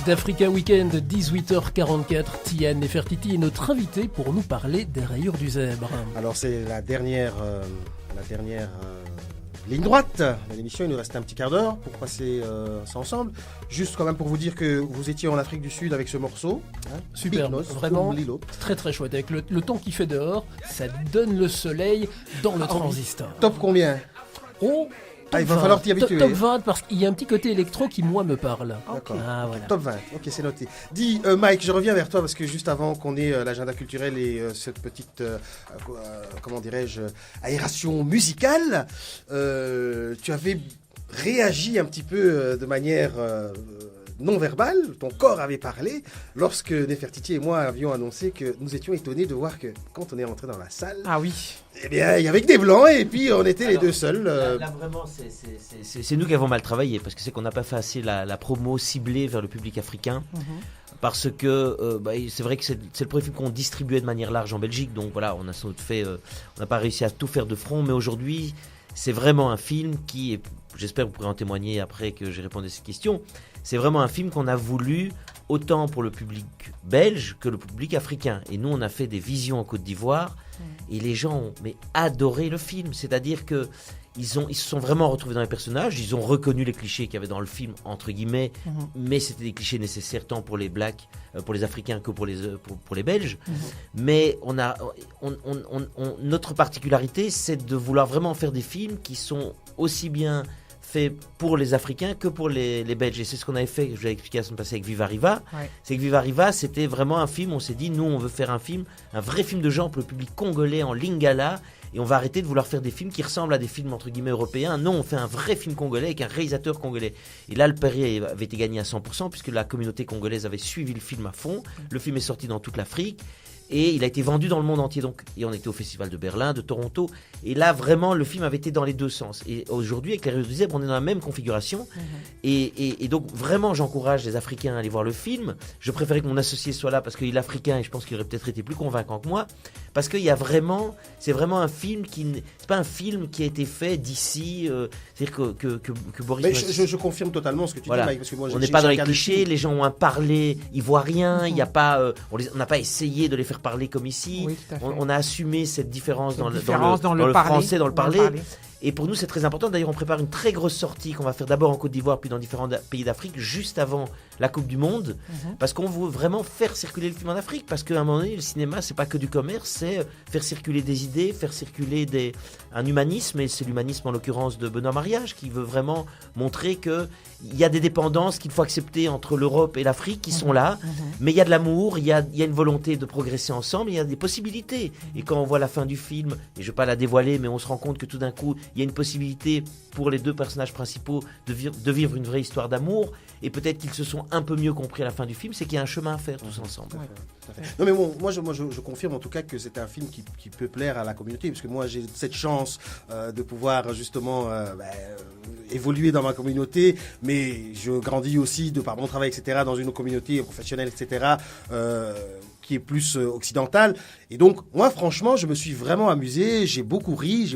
D'Africa Weekend, 18h44, Tian Nefertiti est notre invité pour nous parler des rayures du zèbre. Alors c'est la dernière ligne droite de l'émission. Il nous reste un petit quart d'heure pour passer ça ensemble. Juste quand même pour vous dire que vous étiez en Afrique du Sud avec ce morceau. Hein, super, vraiment très très chouette. Avec le temps qu'il fait dehors, ça donne le soleil dans le transistor. Top combien? Oh, il va falloir t'y habituer. Top 20, parce qu'il y a un petit côté électro qui, moi, me parle. D'accord. Ah, voilà. Top 20, ok, c'est noté. Dis, Mike, je reviens vers toi parce que juste avant qu'on ait l'agenda culturel et cette petite, comment dirais-je, aération musicale, tu avais réagi un petit peu de manière non verbale, ton corps avait parlé lorsque Nefertiti et moi avions annoncé que nous étions étonnés de voir que quand on est rentré dans la salle, ah oui, eh bien il y avait que des blancs et puis on était les deux seuls. Là vraiment c'est nous qui avons mal travaillé parce que c'est qu'on n'a pas fait assez la promo ciblée vers le public africain. Parce que c'est vrai que c'est le premier film qu'on distribuait de manière large en Belgique, donc voilà, on a sans doute on n'a pas réussi à tout faire de front, mais aujourd'hui c'est vraiment un film qui est, j'espère que vous pourrez en témoigner après que j'ai répondu à cette question, c'est vraiment un film qu'on a voulu autant pour le public belge que le public africain. Et nous, on a fait des visions en Côte d'Ivoire et les gens ont adoré le film. C'est-à-dire que ils se sont vraiment retrouvés dans les personnages, ils ont reconnu les clichés qu'il y avait dans le film, entre guillemets, mais c'était des clichés nécessaires tant pour les Blacks, pour les Africains que pour les Belges. Mais notre particularité, c'est de vouloir vraiment faire des films qui sont aussi bien fait pour les Africains que pour les Belges. Et c'est ce qu'on avait fait, je vous l'ai expliqué la semaine passée avec Viva Riva. Ouais. C'est que Viva Riva, c'était vraiment un film, on s'est dit, nous, on veut faire un film, un vrai film de genre pour le public congolais en lingala. Et on va arrêter de vouloir faire des films qui ressemblent à des films entre guillemets européens. Non, on fait un vrai film congolais avec un réalisateur congolais. Et là, le pari avait été gagné à 100% puisque la communauté congolaise avait suivi le film à fond. Le film est sorti dans toute l'Afrique. Et il a été vendu dans le monde entier. Donc, et on était au Festival de Berlin, de Toronto. Et là, vraiment, le film avait été dans les deux sens. Et aujourd'hui, avec les Rios du Zèbre, on est dans la même configuration. Et donc, vraiment, j'encourage les Africains à aller voir le film. Je préférais que mon associé soit là parce qu'il est africain et je pense qu'il aurait peut-être été plus convaincant que moi. Parce qu'il y a vraiment, c'est vraiment un film c'est pas un film qui a été fait d'ici. C'est-à-dire que Boris. Mais je confirme totalement ce que tu dis, Mike, parce que moi, on n'est pas dans les clichés. Les gens ont un parler ivoirien. Il y a pas, on n'a pas essayé de les faire parler comme ici. Oui, tout à fait. On a assumé cette différence dans le parler, français, dans le parler. Et pour nous, c'est très important. D'ailleurs, on prépare une très grosse sortie qu'on va faire d'abord en Côte d'Ivoire, puis dans différents pays d'Afrique, juste avant la Coupe du Monde, parce qu'on veut vraiment faire circuler le film en Afrique. Parce qu'à un moment donné, le cinéma, c'est pas que du commerce, c'est faire circuler des idées, faire circuler un humanisme. Et c'est l'humanisme, en l'occurrence, de Benoît Mariage, qui veut vraiment montrer qu'il y a des dépendances qu'il faut accepter entre l'Europe et l'Afrique qui sont là. Mais il y a de l'amour, il y a une volonté de progresser ensemble, il y a des possibilités. Et quand on voit la fin du film, et je ne vais pas la dévoiler, mais on se rend compte que tout d'un coup, il y a une possibilité pour les deux personnages principaux de vivre une vraie histoire d'amour. Et peut-être qu'ils se sont un peu mieux compris à la fin du film, c'est qu'il y a un chemin à faire tous ensemble. Non mais bon, moi je confirme en tout cas que c'est un film qui peut plaire à la communauté, parce que moi j'ai cette chance de pouvoir justement évoluer dans ma communauté, mais je grandis aussi de par mon travail, etc., dans une communauté professionnelle, etc., qui est plus occidentale. Et donc, moi, franchement, je me suis vraiment amusé, j'ai beaucoup ri,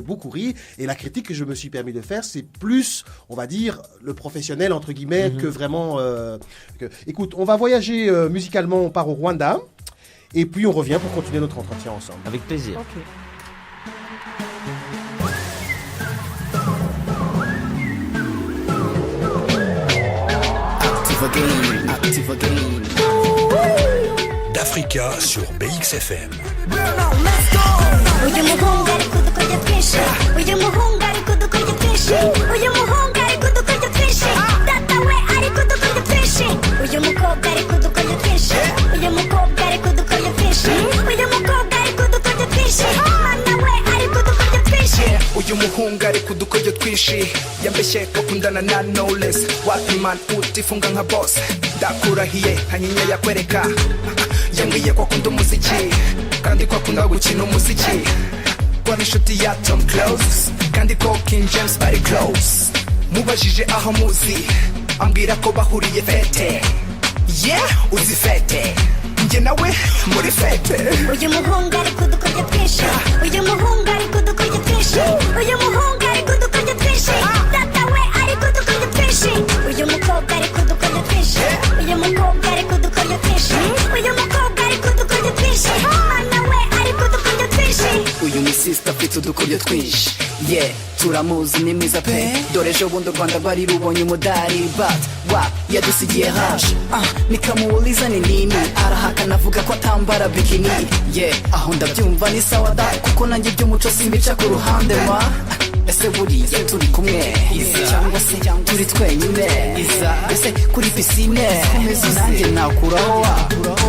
et la critique que je me suis permis de faire, c'est plus, on va dire, le professionnel, entre guillemets, que vraiment... Écoute, on va voyager musicalement, on part au Rwanda, et puis on revient pour continuer notre entretien ensemble. Avec plaisir. Ok. Active again. D'Africa sur BXFM. Uyu muhungu ari kudukorya twinshi uyu muhungu ari kudukorya twinshi uyu muhungu ari kudukorya twinshi data we ari kudukorya twinshi uyu mukobwa ari kudukorya twinshi uyu mukobwa ari kudukorya twinshi uyu mukobwa ari kudukorya twinshi mwana we ari kudukorya twinshi uyu muhungu ari kudukorya twinshi yambeshye ko kundana na Knowless wapiman utifunga nka boss ndakurahiye hanyinya yakwereka yambwiye ko akunda umuziki kandi ko akunda gukina umuziki ko ari inshuti ya Tom Close kandi ko King James bari close mubajije aho muzi ambwira ko bahuriye fete uzi fete njye nawe muri fete uyu muhungu ari kudukorya twinshi uyu muhungu ari kudukorya twinshi uyu muhungu ari kudukorya twinshi data we ari kudukorya twinshi uyu mukobwa ari kudukorya twinshi uyu mukobwa ari kudukorya twinshi uyu mukobwa ari kudukorya twinshi mwana we ari kudukorya twinshi uyu ni sister afite udukoryo twinshi turamuzi ni mwiza pe dore ejo bundi u Rwanda rwari rubonye umudari but yadusigiye haje nikamuuliza ni nini arahakana avuga ko atambara bikini aho ndabyumva ni sawa da kuko nanjye by'umuco simbica ku ruhande ma ese buriya turi kumwe cyangwa se turi twenyine ese kuri pisine nanjye nakuraho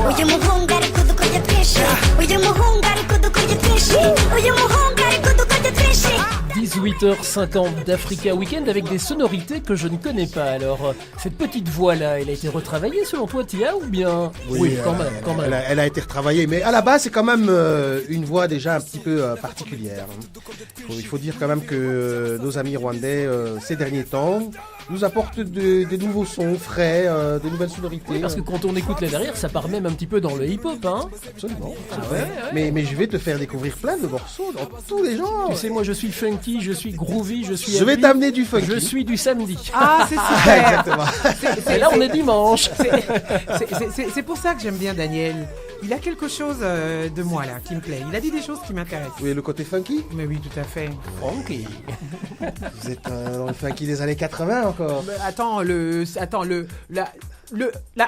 uyu muhungu ari kudukorya twinshi uyu muhungu ari kudukorya twinshi uyu muhungu ari kudukorya twinshi 18h50 d'Africa Weekend avec des sonorités que je ne connais pas. Alors, cette petite voix-là, elle a été retravaillée selon toi, Tia, ou bien... Oui, quand même. Elle a été retravaillée, mais à la base, c'est quand même une voix déjà un petit peu particulière. Il faut dire quand même que nos amis rwandais, ces derniers temps, nous apportent des nouveaux sons frais, des nouvelles sonorités. Oui, parce que quand on écoute là derrière, ça part même un petit peu dans le hip-hop, hein. Absolument. Mais je vais te faire découvrir plein de morceaux dans tous les genres. Tu sais, moi, je suis funky, je suis groovy, je vais t'amener du funky. Je suis du samedi. Ah, c'est super. Exactement. Et là, on est dimanche. C'est pour ça que j'aime bien Daniel. Il a quelque chose de moi là qui me plaît. Il a dit des choses qui m'intéressent. Oui, le côté funky. Mais oui, tout à fait. Funky. Vous êtes dans le funky des années 80 encore. Mais attends,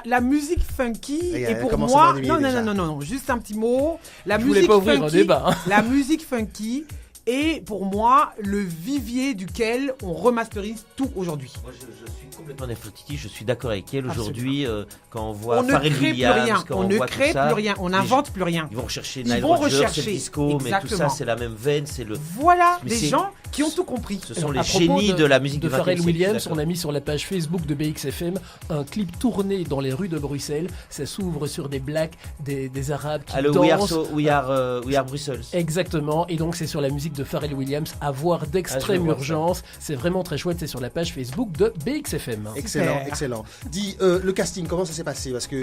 la musique funky et pour comment moi non, juste un petit mot. La Je musique voulais pas ouvrir funky, un débat. La musique funky est pour moi le vivier duquel on remasterise tout aujourd'hui. Moi, je suis complètement Nefertiti, je suis d'accord avec elle. Aujourd'hui, quand on voit On ne Pharrell crée plus Williams, rien, quand on ne voit crée tout ça, plus rien, on n'invente plus rien. Ils vont rechercher Ils Nile vont Rodgers, rechercher, c'est le disco, mais tout ça, exactement. c'est la même veine, c'est le... Voilà, Mais des c'est- gens qui ont tout compris. Ce sont Alors, les à propos génies de la musique de du 20e Pharrell siècle, Williams, d'accord. on a mis sur la page Facebook de BXFM un clip tourné dans les rues de Bruxelles. Ça s'ouvre sur des blacks, des Arabes qui Ah, le dansent. We Are Brussels. Exactement, et donc c'est sur la musique de Pharrell Williams, à voir d'extrême je vois urgence. C'est vraiment très chouette, c'est sur la page Facebook de BXFM. Excellent, Super. excellent. Dis, le casting, comment ça s'est passé? Parce que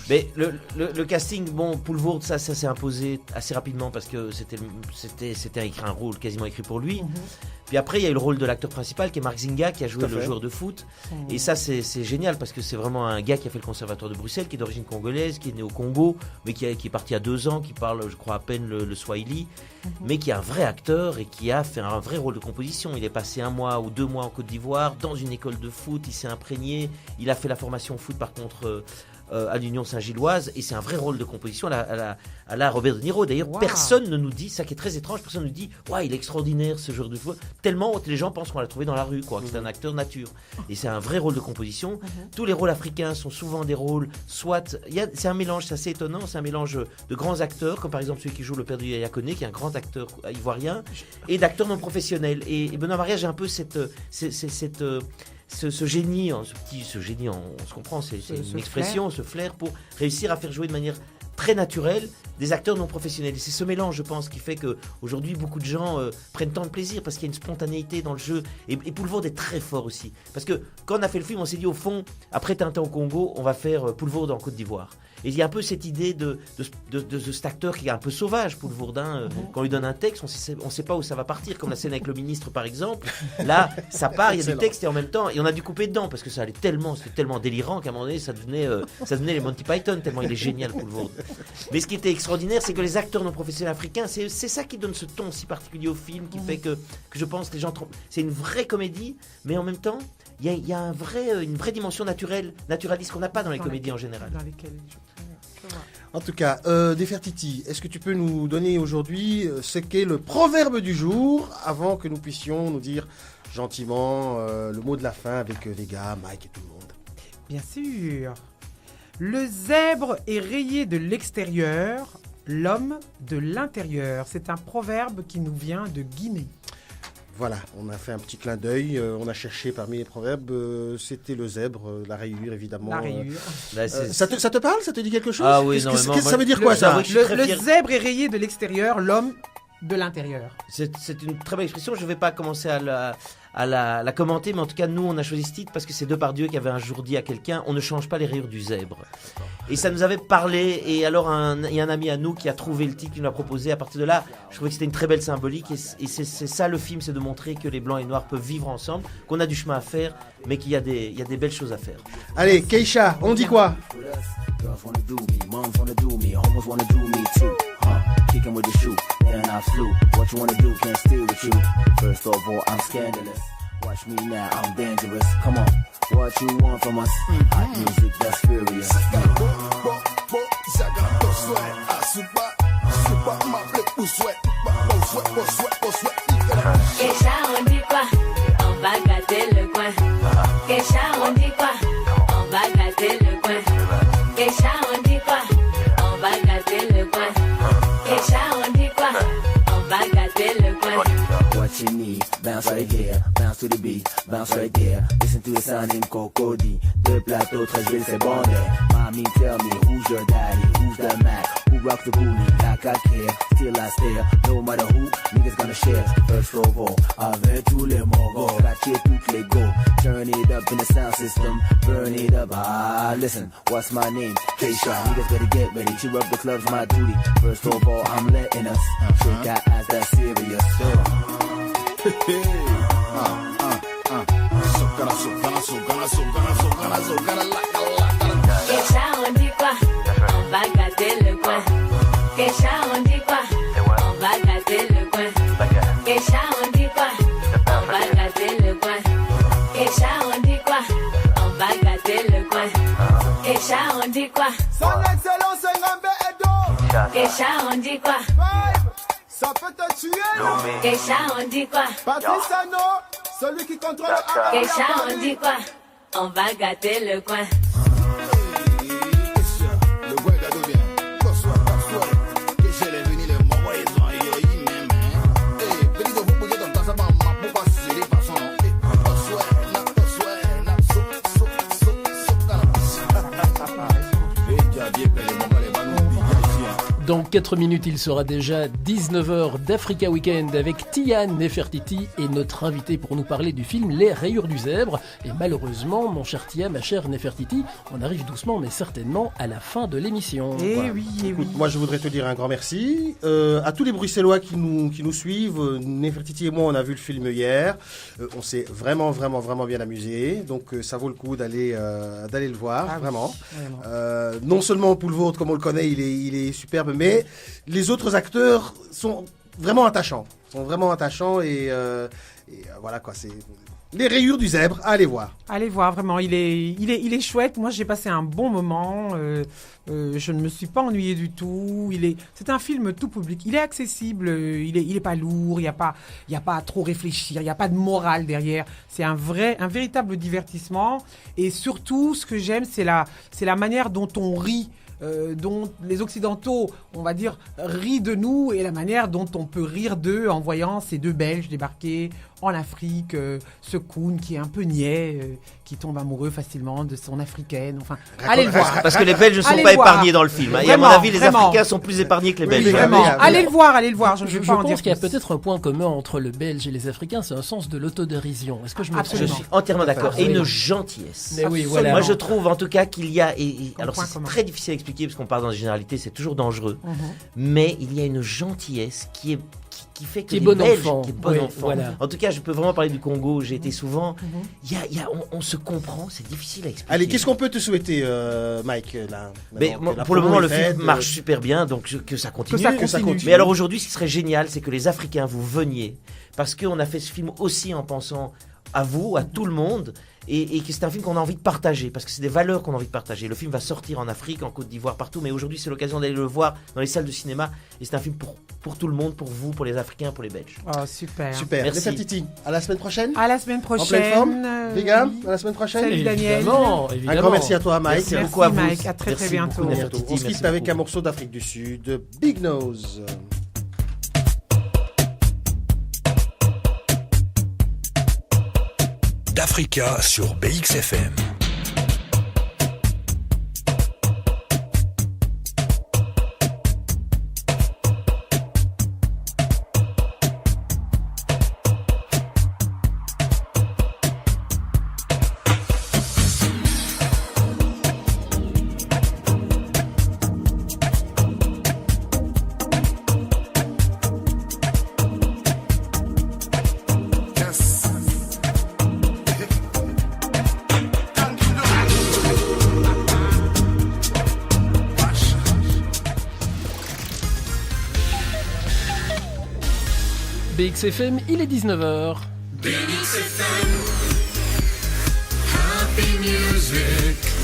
Mais le casting, bon, Poulvoorde, ça s'est imposé assez rapidement parce que c'était un rôle quasiment écrit pour lui. Puis après, il y a eu le rôle de l'acteur principal qui est Marc Zinga, qui a joué Tout à le fait. joueur de foot. Et ça, c'est génial parce que c'est vraiment un gars qui a fait le conservatoire de Bruxelles, qui est d'origine congolaise, qui est né au Congo, mais qui est parti à 2 ans, qui parle, je crois, à peine le Swahili, mais qui est un vrai acteur et qui a fait un vrai rôle de composition. Il est passé 1 mois ou 2 mois en Côte d'Ivoire, dans une école de foot, il s'est imprégné. Il a fait la formation foot, par contre... à l'Union Saint-Gilloise, et c'est un vrai rôle de composition à la Robert De Niro. D'ailleurs, Wow. personne ne nous dit, ça qui est très étrange, personne ne nous dit ouais, il est extraordinaire ce genre de foot, tellement les gens pensent qu'on l'a trouvé dans la rue, quoi, que c'est un acteur nature. Et c'est un vrai rôle de composition. Tous les rôles africains sont souvent des rôles, soit c'est un mélange, c'est assez étonnant, c'est un mélange de grands acteurs, comme par exemple celui qui joue le père de Yaya Koné, qui est un grand acteur ivoirien, et d'acteurs non professionnels. Et Benoît Maria, j'ai un peu ce génie, on se comprend, c'est une expression, ce flair pour réussir à faire jouer de manière très naturelle des acteurs non professionnels. Et c'est ce mélange, je pense, qui fait qu'aujourd'hui, beaucoup de gens prennent tant de plaisir parce qu'il y a une spontanéité dans le jeu. Et Poulvoorde est très fort aussi. Parce que quand on a fait le film, on s'est dit, au fond, après Tintin au Congo, on va faire Poulvoorde en Côte d'Ivoire. Et il y a un peu cette idée de cet acteur qui est un peu sauvage, Poulvoorde. Quand on lui donne un texte, on sait pas où ça va partir. Comme la scène avec le ministre, par exemple. Là, ça part, il y a du texte et en même temps, et on a dû couper dedans parce que c'était tellement délirant qu'à un moment donné, ça devenait les Monty Python, tellement il est génial, Poulvoorde. Mais ce qui était extraordinaire, c'est que les acteurs non professionnels africains, c'est ça qui donne ce ton si particulier au film, qui fait que je pense que les gens c'est une vraie comédie, mais en même temps, il y a une vraie dimension naturaliste qu'on n'a pas dans les comédies en général. Dans lesquelles en tout cas, Nefertiti, est-ce que tu peux nous donner aujourd'hui ce qu'est le proverbe du jour avant que nous puissions nous dire gentiment le mot de la fin avec les gars, Mike et tout le monde? Bien sûr. Le zèbre est rayé de l'extérieur, l'homme de l'intérieur. C'est un proverbe qui nous vient de Guinée. Voilà, on a fait un petit clin d'œil, on a cherché parmi les proverbes, c'était le zèbre, la rayure évidemment. La rayure. Ça te parle? Ça te dit quelque chose? Ah oui, Qu'est-ce non, que ça veut dire quoi ça? Le zèbre est rayé de l'extérieur, l'homme de l'intérieur. C'est une très belle expression, je ne vais pas commencer à la commenter, mais en tout cas, nous, on a choisi ce titre parce que c'est Depardieu qui avait un jour dit à quelqu'un, on ne change pas les rayures du zèbre. Et ça nous avait parlé, et alors il y a un ami à nous qui a trouvé le titre, qui nous l'a proposé. À partir de là, je trouvais que c'était une très belle symbolique, et c'est ça le film, c'est de montrer que les blancs et noirs peuvent vivre ensemble, qu'on a du chemin à faire, mais qu'il y a des belles choses à faire. Allez, Keisha, on dit quoi? Girls wanna do me, moms wanna do me, homos wanna do me too. Kicking with the shoe, then I flew. What you wanna do, can't steal with you. First of all, I'm scandalous. Watch me now, I'm dangerous. Come on, what you want from us? Hot music that's furious. Keisha, on dit quoi? On va gâter le coin. Keisha, on dit quoi? On va gâter le coin. Keisha, on dit quoi? On va gâter le coin. Keisha, on dit quoi? On va gâter le coin. What you need, bounce right here, bounce to the beat, bounce right there. Listen to the sound in Cocody. Deux plateaux, 13 villes, c'est bon. Mommy, tell me, who's your daddy? Who's the Mac? Who rocks the booty like I care? Still I stare, no matter who, niggas gonna share. First of all, avec tous les mogos, catcher toutes les go. Turn it up in the sound system, burn it up. Ah, listen, what's my name? Keisha, niggas better get ready. She rub the clubs, my duty. First of all, I'm letting us shake that ass, that's serious. Keisha, on dit quoi? On va gâter le coin. Keisha, on dit quoi? On va gâter le coin. Keisha, on dit quoi? On va gâter le coin. Keisha, on dit quoi? On va gâter le coin. Keisha, on dit quoi? Son excellence Ngambe Edo. Keisha, on dit quoi? Ça peut te tuer, non? Keisha, on dit quoi? Patrice Ano, celui qui contrôle Keisha, on dit quoi? On va gâter le coin. Le bois gâteau bien. Bonsoir, que j'ai les venus, les mamans, ils ont eu même. Eh, petit de vous, vous êtes en train de ma pour passer les passants. Eh, bonsoir, Dans 4 minutes, il sera déjà 19h d'Africa Weekend avec Tian Nefertiti et notre invité pour nous parler du film Les Rayures du Zèbre. Et malheureusement, mon cher Tia, ma chère Nefertiti, on arrive doucement mais certainement à la fin de l'émission. Écoute, moi je voudrais te dire un grand merci. À tous les Bruxellois qui nous suivent, Nefertiti et moi on a vu le film hier. On s'est vraiment bien amusé. Donc ça vaut le coup d'aller le voir, vraiment. Non seulement pour le vôtre, comme on le connaît, il est superbe, mais les autres acteurs sont vraiment attachants. Et voilà quoi, c'est Les Rayures du Zèbre, allez voir. Allez voir, vraiment, il est chouette. Moi, j'ai passé un bon moment. Je ne me suis pas ennuyée du tout. C'est un film tout public. Il est accessible. Il est pas lourd. Il y a pas à trop réfléchir. Il y a pas de morale derrière. C'est un véritable divertissement. Et surtout, ce que j'aime, c'est la manière dont on rit. Dont les Occidentaux, on va dire, rient de nous et la manière dont on peut rire d'eux en voyant ces deux Belges débarquer en Afrique, ce Koun qui est un peu niais, qui tombe amoureux facilement de son africaine. Enfin, allez le voir. Parce que les Belges ne sont pas épargnés dans le film. Et à mon avis, les Africains sont plus épargnés que les Belges. Vraiment. Allez le voir. Je pense qu'il y a peut-être un point commun entre le Belge et les Africains, c'est un sens de l'autodérision. Est-ce que je me trompe? Je suis entièrement d'accord. Et une gentillesse. Mais oui, voilà. Moi, je trouve en tout cas qu'il y a. Alors, c'est très difficile à expliquer parce qu'on parle dans des généralités, c'est toujours dangereux. Mais il y a une gentillesse qui fait que qui est les bon Belges, enfant. qui est bon enfant. Voilà. En tout cas, je peux vraiment parler du Congo. J'ai été souvent. On se comprend. C'est difficile à expliquer. Allez, qu'est-ce qu'on peut te souhaiter, Mike là, pour le moment, le film marche super bien, donc que ça continue. Que ça continue. Mais alors aujourd'hui, ce qui serait génial, c'est que les Africains vous veniez, parce qu'on a fait ce film aussi en pensant à vous, à tout le monde. Et que c'est un film qu'on a envie de partager, parce que c'est des valeurs qu'on a envie de partager. Le film va sortir en Afrique, en Côte d'Ivoire, partout, mais aujourd'hui c'est l'occasion d'aller le voir dans les salles de cinéma. Et c'est un film pour tout le monde, pour vous, pour les Africains, pour les Belges. Oh, super. Merci. Nefertiti, à la semaine prochaine. À la semaine prochaine. En pleine forme. Les gars, à la semaine prochaine. Salut Daniel. Évidemment. Un grand merci à toi, Mike. Merci beaucoup à vous. Mike. À très bientôt. On se quitte avec un morceau d'Afrique du Sud, Big Nose. D'Africa sur BXFM. BXFM, il est 19h. BXFM, happy music.